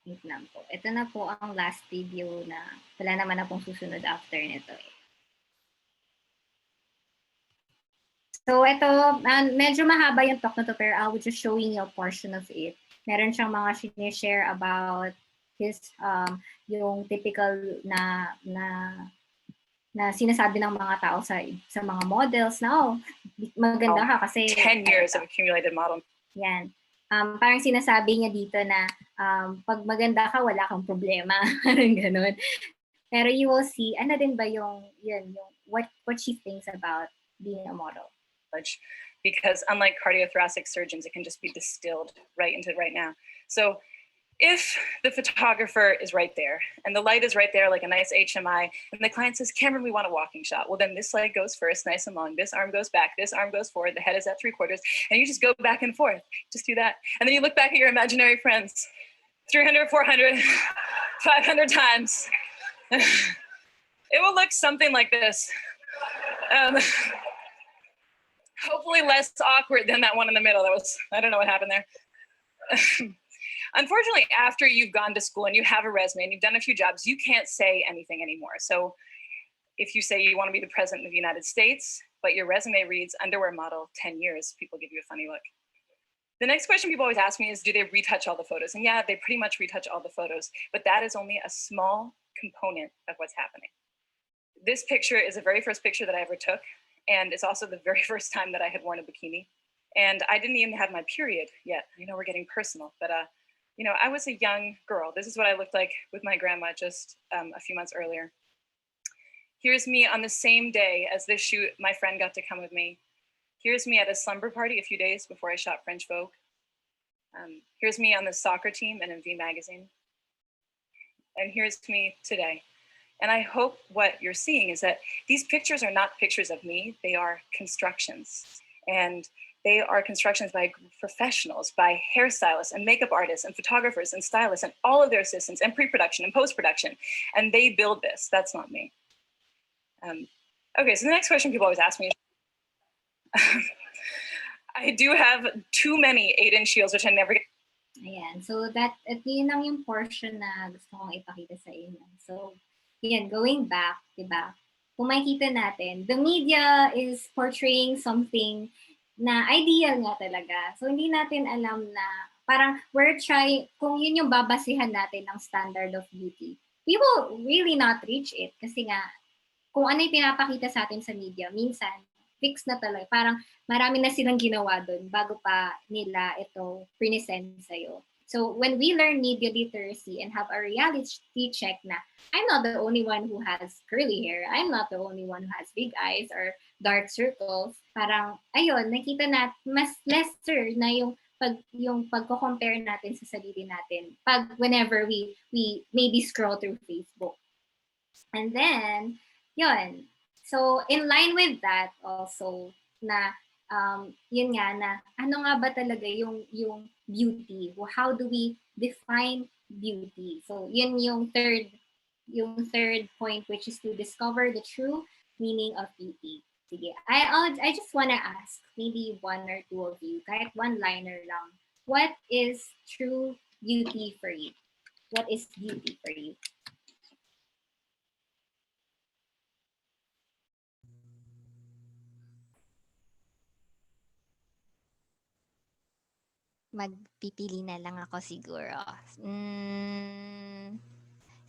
Wait lang po. Ito na po ang last video na wala naman na pong susunod after nito eh. So ito, medyo mahaba yung talk na to pero I was just showing you a portion of it. Meron siyang mga sinishare about his, yung typical na sinasabi ng mga tao sa mga models na oh, maganda ka kasi 10 years of accumulated model. Yan. Parang sinasabi niya dito na pag maganda ka, wala kang problema. Parang ganun. Pero you will see, ano din ba yung what she thinks about being a model. Because unlike cardiothoracic surgeons, it can just be distilled right into right now. So if the photographer is right there and the light is right there like a nice HMI and the client says, Cameron, we want a walking shot. Well, then this leg goes first, nice and long. This arm goes back. This arm goes forward. The head is at 3/4. And you just go back and forth. Just do that. And then you look back at your imaginary friends 300, 400, 500 times. It will look something like this. Hopefully less awkward than that one in the middle. I don't know what happened there. Unfortunately, after you've gone to school and you have a resume and you've done a few jobs, you can't say anything anymore. So if you say you want to be the president of the United States, but your resume reads underwear model 10 years, people give you a funny look. The next question people always ask me is, do they retouch all the photos? And yeah, they pretty much retouch all the photos, but that is only a small component of what's happening. This picture is the very first picture that I ever took. And it's also the very first time that I had worn a bikini. And I didn't even have my period yet. You know, we're getting personal, but you know, I was a young girl. This is what I looked like with my grandma just a few months earlier. Here's me on the same day as this shoot. My friend got to come with me. Here's me at a slumber party a few days before I shot French Vogue. Here's me on the soccer team and in V Magazine. And here's me today. And I hope what you're seeing is that these pictures are not pictures of me, they are constructions. And they are constructions by professionals, by hairstylists and makeup artists and photographers and stylists and all of their assistants and pre-production and post-production. And they build this, that's not me. Okay, so the next question people always ask me, I do have too many 8-inch heels, which I never get. Ayan. So, at yun lang yung portion na gusto kong ipakita sa inyo. So, yan, going back, diba? Kung makikita natin, the media is portraying something na ideal nga talaga. So, hindi natin alam na parang we're trying, kung yun yung babasihan natin ng standard of beauty, we will really not reach it. Kasi nga, kung ano yung pinapakita sa atin sa media, minsan, fix na talaga. Parang marami na silang ginawa doon bago pa nila ito present sa'yo. So when we learn media literacy and have a reality check na I'm not the only one who has curly hair, I'm not the only one who has big eyes or dark circles, parang ayun, nakita na mas lesser na yung pagko-compare natin sa sarili natin whenever we maybe scroll through Facebook. And then, yun. So, in line with that also, na yun nga na ano nga ba talaga yung beauty? How do we define beauty? So, yun yung third point, which is to discover the true meaning of beauty. Sige, I just wanna ask maybe one or two of you, kahit one-liner lang. What is true beauty for you? What is beauty for you? Magpipili na lang ako siguro.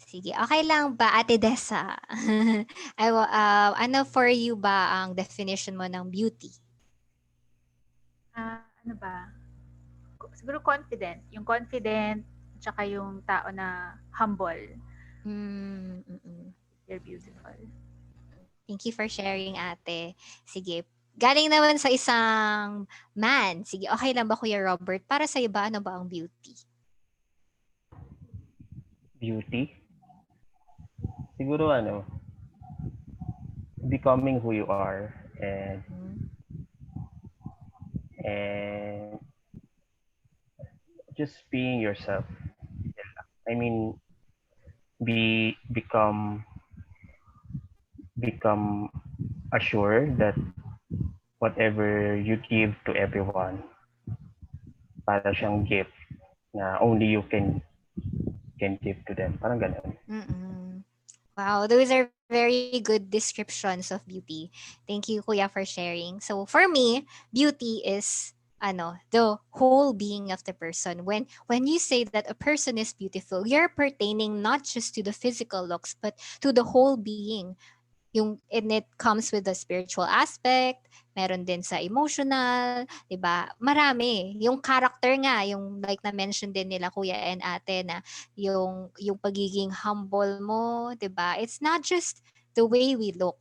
Sige, okay lang ba, Ate Dessa? Ano for you ba ang definition mo ng beauty? Ano ba? Siguro confident. Yung confident, tsaka yung tao na humble. They're beautiful. Thank you for sharing, Ate. Sige, galing naman sa isang man. Sige, okay lang ba, Kuya Robert? Para sa iba, ano ba ang beauty? Beauty? Siguro becoming who you are and just being yourself. I mean, become assured that whatever you give to everyone, para siyang gift na only you can give to them. Parang ganun. Wow, those are very good descriptions of beauty. Thank you, Kuya, for sharing. So for me, beauty is the whole being of the person. When you say that a person is beautiful, you're pertaining not just to the physical looks, but to the whole being. And it comes with the spiritual aspect, meron din sa emotional, 'di ba? Marami. Yung character nga, yung like na mention din nila Kuya and Ate na yung pagiging humble mo, 'di ba? It's not just the way we look.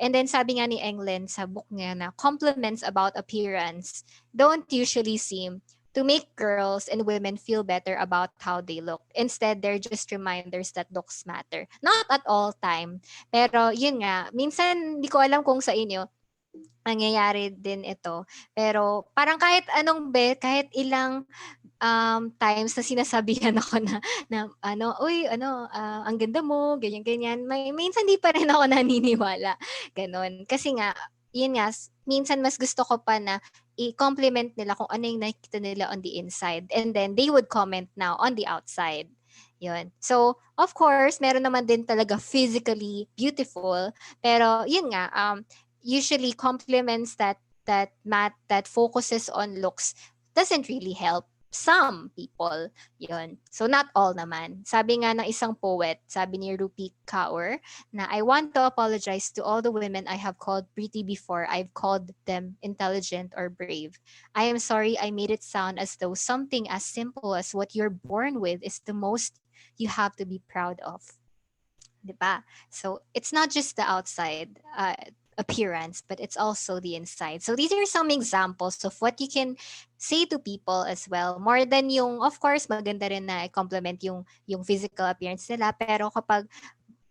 And then sabi nga ni England sa book niya na compliments about appearance don't usually seem to make girls and women feel better about how they look. Instead, they're just reminders that looks matter. Not at all time. Pero yun nga, minsan hindi ko alam kung sa inyo, nangyayari din ito. Pero parang kahit kahit ilang times na sinasabihan ako na ang ganda mo, ganyan-ganyan. Minsan di pa rin ako naniniwala. Ganon. Kasi nga, yun nga, minsan mas gusto ko pa na i-compliment nila kung ano yung nakikita nila on the inside. And then, they would comment now on the outside. Yun. So, of course, meron naman din talaga physically beautiful. Pero, yun nga, usually compliments that focuses on looks doesn't really help some people. Yun. So, not all naman. Sabi nga ng isang poet, sabi ni Rupi Kaur, na I want to apologize to all the women I have called pretty before I've called them intelligent or brave. I am sorry I made it sound as though something as simple as what you're born with is the most you have to be proud of. Diba? So, it's not just the outside appearance, but it's also the inside. So these are some examples of what you can say to people as well. More than yung, of course, maganda rin na compliment yung physical appearance nila. Pero kapag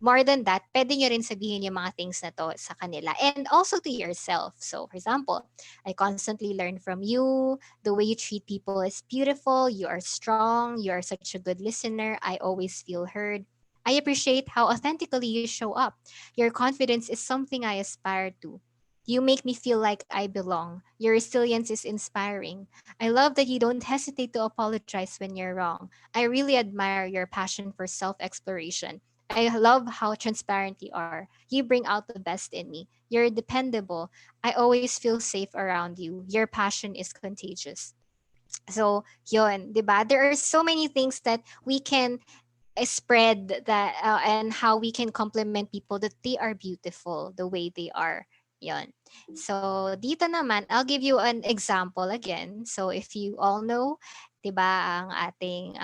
more than that, pwede nyo rin sabihin yung mga things na to sa kanila. And also to yourself. So, for example, I constantly learn from you. The way you treat people is beautiful. You are strong. You are such a good listener. I always feel heard. I appreciate how authentically you show up. Your confidence is something I aspire to. You make me feel like I belong. Your resilience is inspiring. I love that you don't hesitate to apologize when you're wrong. I really admire your passion for self exploration. I love how transparent you are. You bring out the best in me. You're dependable. I always feel safe around you. Your passion is contagious. So, yun, 'di ba? There are so many things that we can spread that and how we can compliment people that they are beautiful the way they are. Yon. So, dito naman, I'll give you an example again. So, if you all know, 'di ba, ang ating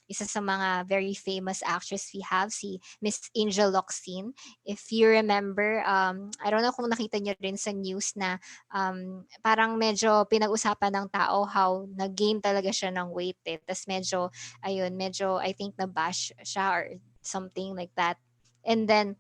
isa sa mga very famous actress we have, si Miss Angel Locsin. If you remember, I don't know kung nakita niyo rin sa news na parang medyo pinag-usapan ng tao how nag-gain talaga siya ng weight eh. Tapos medyo I think na-bash siya or something like that. And then,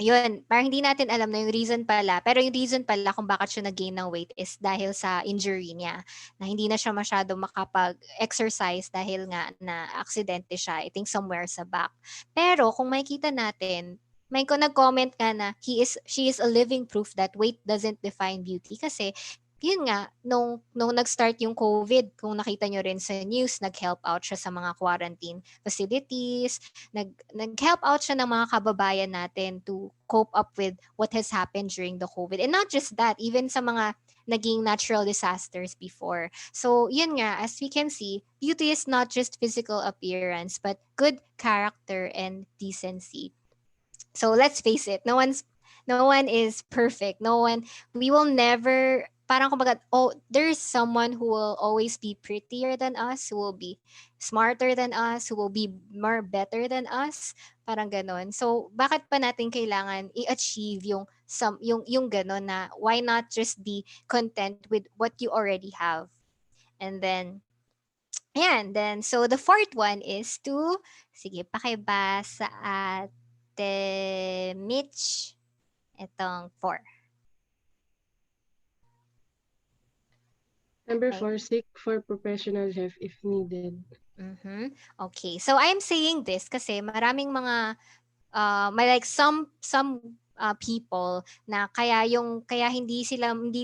yun, parang hindi natin alam na yung reason pala. Pero yung reason pala kung bakit siya nag-gain ng weight is dahil sa injury niya. Na hindi na siya masyado makapag-exercise dahil nga na aksidente siya. I think somewhere sa back. Pero kung makikita natin, may ko nag-comment ka na she is a living proof that weight doesn't define beauty. Kasi yun nga, nung nag-start yung COVID, kung nakita nyo rin sa news, nag-help out siya sa mga quarantine facilities, nag-help out siya ng mga kababayan natin to cope up with what has happened during the COVID. And not just that, even sa mga naging natural disasters before. So, yun nga, as we can see, beauty is not just physical appearance, but good character and decency. So, let's face it, no one is perfect. We will never, parang kumbaga, there's someone who will always be prettier than us, who will be smarter than us, who will be more better than us, parang ganon. So, bakit pa natin kailangan i-achieve yung ganon na why not just be content with what you already have? And then, so the fourth one is to, sige, pakibasa Mitch, itong 4. Number 4, seek for professional help if needed. Okay. So I'm saying this kasi maraming mga may like some people na kaya hindi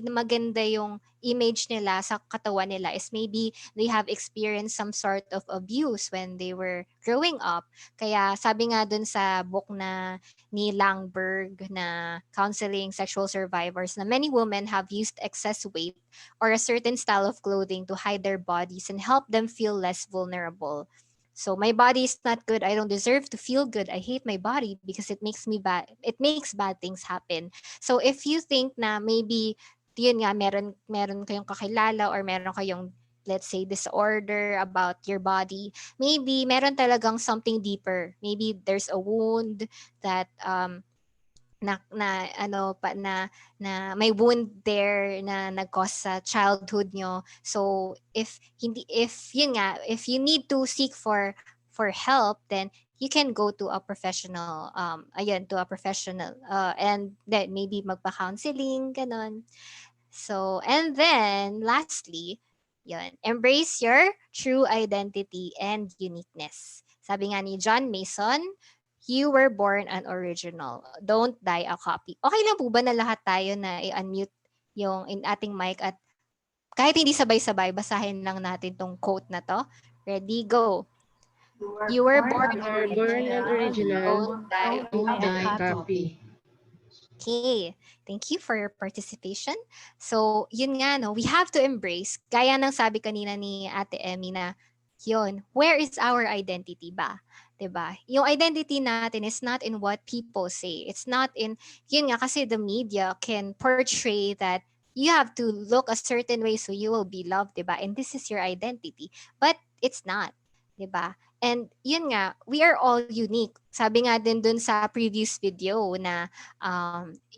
maganda yung image nila sa katawan nila is maybe they have experienced some sort of abuse when they were growing up. Kaya sabi nga dun sa book na ni Langberg na Counseling Sexual Survivors na many women have used excess weight or a certain style of clothing to hide their bodies and help them feel less vulnerable. So my body is not good. I don't deserve to feel good. I hate my body because it makes me bad. It makes bad things happen. So if you think na maybe yun nga meron kayong kakilala or meron kayong, let's say, disorder about your body, maybe meron talagang something deeper. Maybe there's a wound that na may wound there na nag-cause sa childhood nyo. So if you need to seek for help, then you can go to a professional and then maybe magpa-counseling ganon. So and then lastly, embrace your true identity and uniqueness. Sabi nga ni John Mason, you were born an original. Don't die a copy. Okay lang po ba na lahat tayo na i-unmute yung ating mic at kahit hindi sabay-sabay, basahin lang natin tong quote na to. Ready, go. You were born an original. Don't die a copy. Okay. Thank you for your participation. So, yun nga, no, we have to embrace, gaya ng sabi kanina ni Ate Emmy na, yun, where is our identity ba? 'Di ba? Yung identity natin is not in what people say. It's not in, yun nga, kasi the media can portray that you have to look a certain way so you will be loved, 'di ba? And this is your identity. But it's not, 'di ba? And yun nga, we are all unique. Sabi nga din dun sa previous video na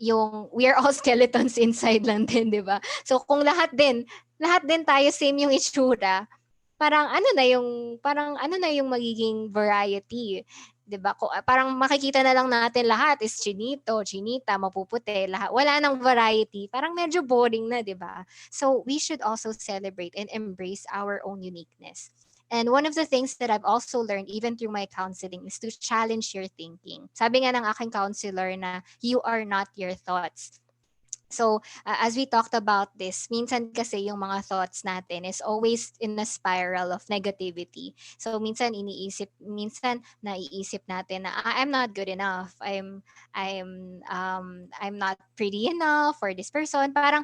yung we are all skeletons inside lang din, 'di ba? So kung lahat din tayo same yung itsura, parang ano na yung magiging variety, 'di ba? Parang makikita na lang natin lahat is chinito, chinita, mapuputi, lahat. Wala nang variety. Parang medyo boring na, 'di ba? So we should also celebrate and embrace our own uniqueness. And one of the things that I've also learned even through my counseling is to challenge your thinking. Sabi nga ng aking counselor na you are not your thoughts. So, as we talked about this, minsan kasi yung mga thoughts natin is always in a spiral of negativity. So, minsan naiisip natin na I'm not good enough. I'm not pretty enough for this person. Parang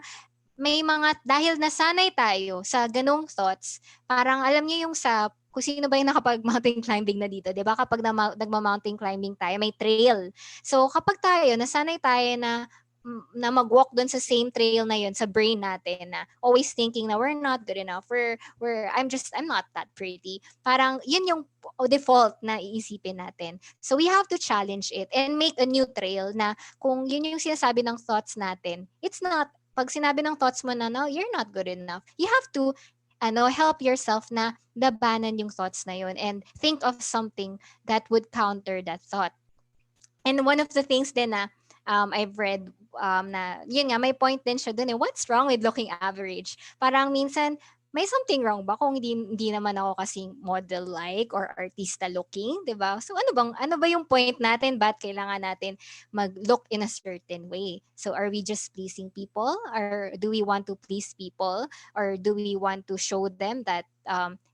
may mga, dahil nasanay tayo sa ganong thoughts, parang alam niyo yung sa, kung sino ba yung nakapag-mountain climbing na dito, di ba? Kapag nagma-mountain climbing tayo, may trail. So, kapag tayo, nasanay tayo na mag-walk doon sa same trail na yun sa brain natin na always thinking na we're not good enough, I'm not that pretty. Parang yun yung default na iisipin natin. So we have to challenge it and make a new trail na kung yun yung sinasabi ng thoughts natin, it's not, pag sinabi ng thoughts mo na, no, you're not good enough, you have to help yourself na labanan yung thoughts na yun and think of something that would counter that thought. And one of the things din na I've read na, yun nga, may point din siya dun what's wrong with looking average? Parang minsan, may something wrong ba kung hindi naman ako kasing model-like or artista-looking, di ba? So ano ba yung point natin? Ba't kailangan natin mag-look in a certain way? So are we just pleasing people? Or do we want to please people? Or do we want to show them that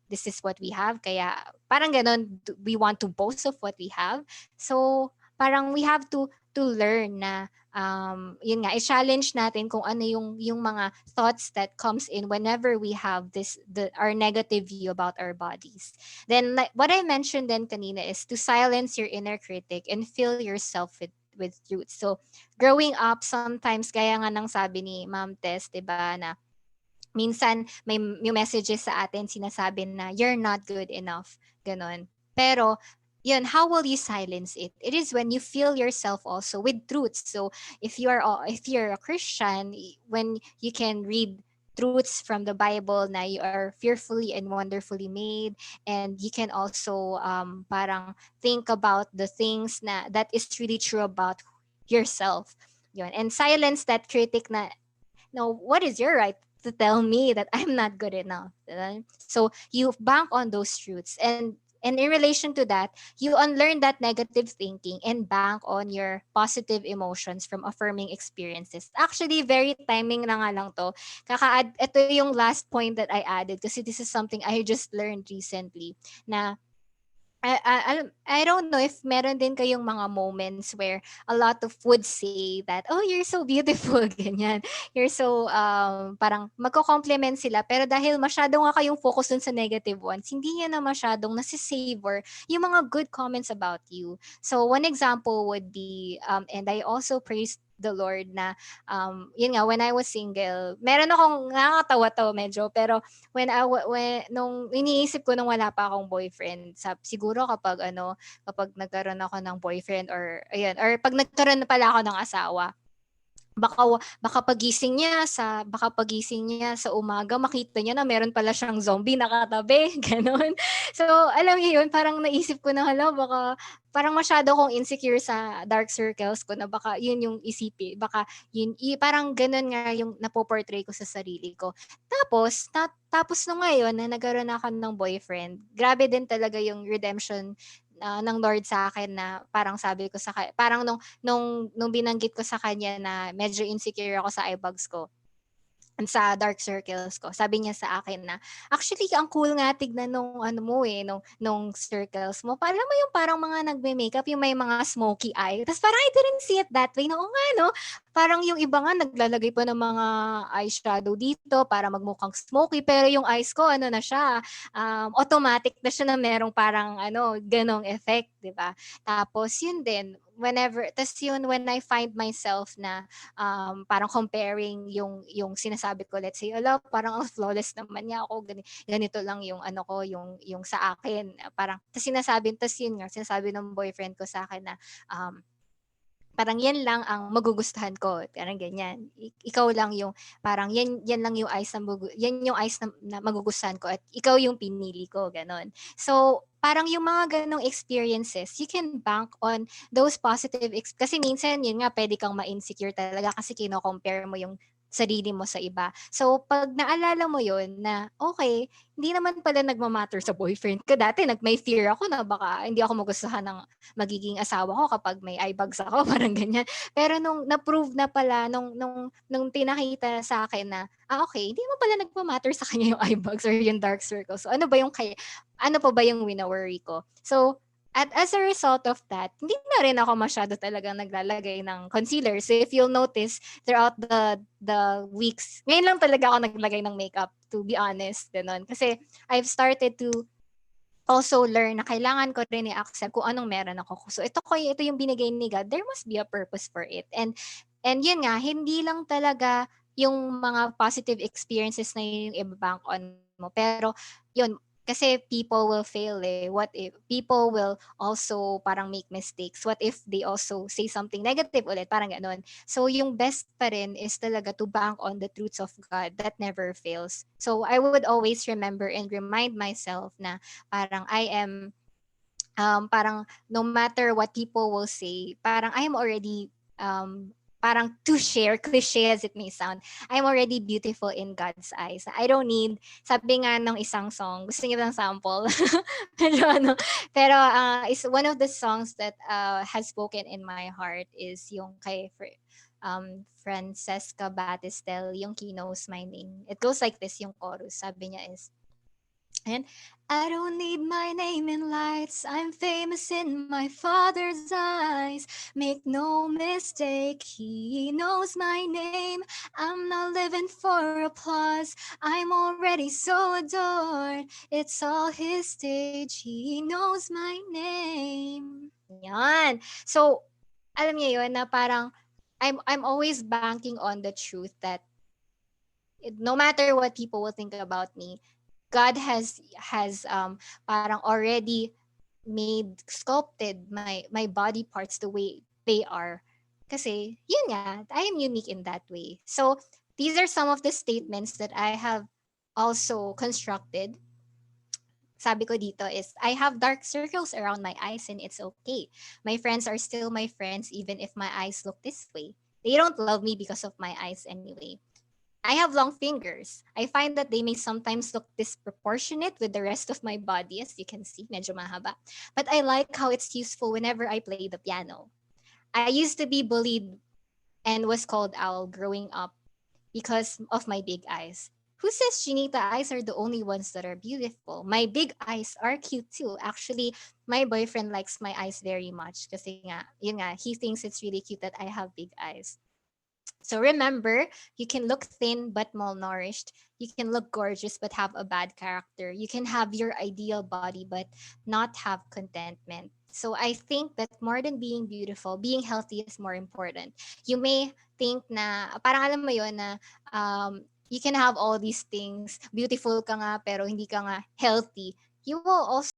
this is what we have? Kaya parang ganun, we want to boast of what we have. So parang we have to learn na yun nga, i-challenge natin kung ano yung mga thoughts that comes in whenever we have our negative view about our bodies. Then like what I mentioned then kanina is to silence your inner critic and fill yourself with truth. So growing up, sometimes kaya nga nang sabi ni Ma'am Tess, 'di ba, na minsan may messages sa atin sinasabi na you're not good enough, ganon. Pero yun, how will you silence it? It is when you fill yourself also with truths. So if you're a Christian, when you can read truths from the Bible na you are fearfully and wonderfully made, and you can also parang think about the things that is really true about yourself. Yun. And silence that critic na, no, what is your right to tell me that I'm not good enough? So you bank on those truths, and in relation to that, you unlearn that negative thinking and bank on your positive emotions from affirming experiences. Actually, very timing na nga lang to. Ito yung last point that I added kasi this is something I just learned recently na I don't know if meron din kayong mga moments where a lot of would say that, oh, you're so beautiful, ganyan. You're so, parang magko-compliment sila. Pero dahil masyado nga kayong focus dun sa negative ones, hindi niya na masyadong nasisavor yung mga good comments about you. So one example would be, and I also praised the Lord na, yun nga, when I was single, meron akong nakakatawa to medyo, pero nung iniisip ko nung wala pa akong boyfriend, siguro kapag nagkaroon ako ng boyfriend or pag nagkaroon na pala ako ng asawa, baka pagising niya sa umaga, makita niya na meron pala siyang zombie nakatabi, ganun. So alam niyo yun, parang naisip ko na baka parang masyado akong insecure sa dark circles ko na baka yun yung isipin, baka yun parang ganun nga yung napoportray ko sa sarili ko. Tapos nung ngayon na nagkaroon ako ng boyfriend, grabe din talaga yung redemption ng Lord sa akin na parang sabi ko parang nung binanggit ko sa kanya na medyo insecure ako sa eyebags ko and sa dark circles ko. Sabi niya sa akin na, actually, ang cool nga tignan nung nung circles mo. Alam mo yung parang mga nagme-makeup, yung may mga smoky eye. Tapos parang I didn't see it that way. Oo nga, no? Parang yung iba nga, naglalagay pa ng mga eyeshadow dito para magmukhang smoky. Pero yung eyes ko, na siya, automatic na siya na merong parang, ganong effect, di ba? Tapos, yun din, when I find myself na parang comparing yung sinasabi ko, let's say, parang flawless naman niya ako, ganito lang yung ko, yung sa akin, parang sinasabi ng boyfriend ko sa akin na parang yan lang ang magugustuhan ko, parang ganyan. Ikaw lang yung parang yan lang yung eyes na magugustuhan ko at ikaw yung pinili ko, ganon. So parang yung mga ganong experiences, you can bank on those positive kasi minsan yun nga, pwede kang ma-insecure talaga kasi kino-compare mo yung sarili mo sa iba. So, pag naalala mo yon na, okay, hindi naman pala nagmamatter sa boyfriend ko. Dati, may fear ako na baka hindi ako magustuhan ng magiging asawa ko kapag may eye bags ako, parang ganyan. Pero nung na-prove na pala, nung pinakita sa akin na, okay, hindi mo pala nagmamatter sa kanya yung eye bags or yung dark circles. So, ano pa ba yung wina-worry ko? So, at as a result of that, hindi na rin ako masyado talagang naglalagay ng concealer. So if you'll notice, throughout the weeks, ngayon lang talaga ako naglagay ng makeup, to be honest. Ganun. Kasi I've started to also learn na kailangan ko rin i-accept kung anong meron ako. So ito yung binigay ni God. There must be a purpose for it. And yun nga, hindi lang talaga yung mga positive experiences na yung i-bank on mo. Pero yun, kasi people will fail eh. What if people will also parang make mistakes? What if they also say something negative ulit? Parang ganun. So yung best pa rin is talaga to bank on the truths of God that never fails. So I would always remember and remind myself na parang I am parang no matter what people will say, parang I am already parang to share, cliche as it may sound, I'm already beautiful in God's eyes. I don't need, sabi nga ng isang song, gusto niyo ng sample? Pero pero is one of the songs that has spoken in my heart is yung kay Francesca Battistel, yung He Knows My Name. It goes like this, yung chorus. Sabi niya is, and I don't need my name in lights. I'm famous in my Father's eyes. Make no mistake, He knows my name. I'm not living for applause. I'm already so adored. It's all His stage. He knows my name. Yan. So, alam niyo yun na parang I'm always banking on the truth that no matter what people will think about me, God has parang already sculpted my body parts the way they are. Kasi yun nga, I am unique in that way. So these are some of the statements that I have also constructed. Sabi ko dito is, I have dark circles around my eyes and it's okay. My friends are still my friends even if my eyes look this way. They don't love me because of my eyes anyway. I have long fingers. I find that they may sometimes look disproportionate with the rest of my body, as you can see, medyo mahaba. But I like how it's useful whenever I play the piano. I used to be bullied and was called owl growing up because of my big eyes. Who says Chinita eyes are the only ones that are beautiful? My big eyes are cute too. Actually, my boyfriend likes my eyes very much kasi nga, yun nga, he thinks it's really cute that I have big eyes. So remember, you can look thin but malnourished. You can look gorgeous but have a bad character. You can have your ideal body but not have contentment. So I think that more than being beautiful, being healthy is more important. You may think na, parang alam mo yun na you can have all these things, beautiful ka nga pero hindi ka nga healthy. You will also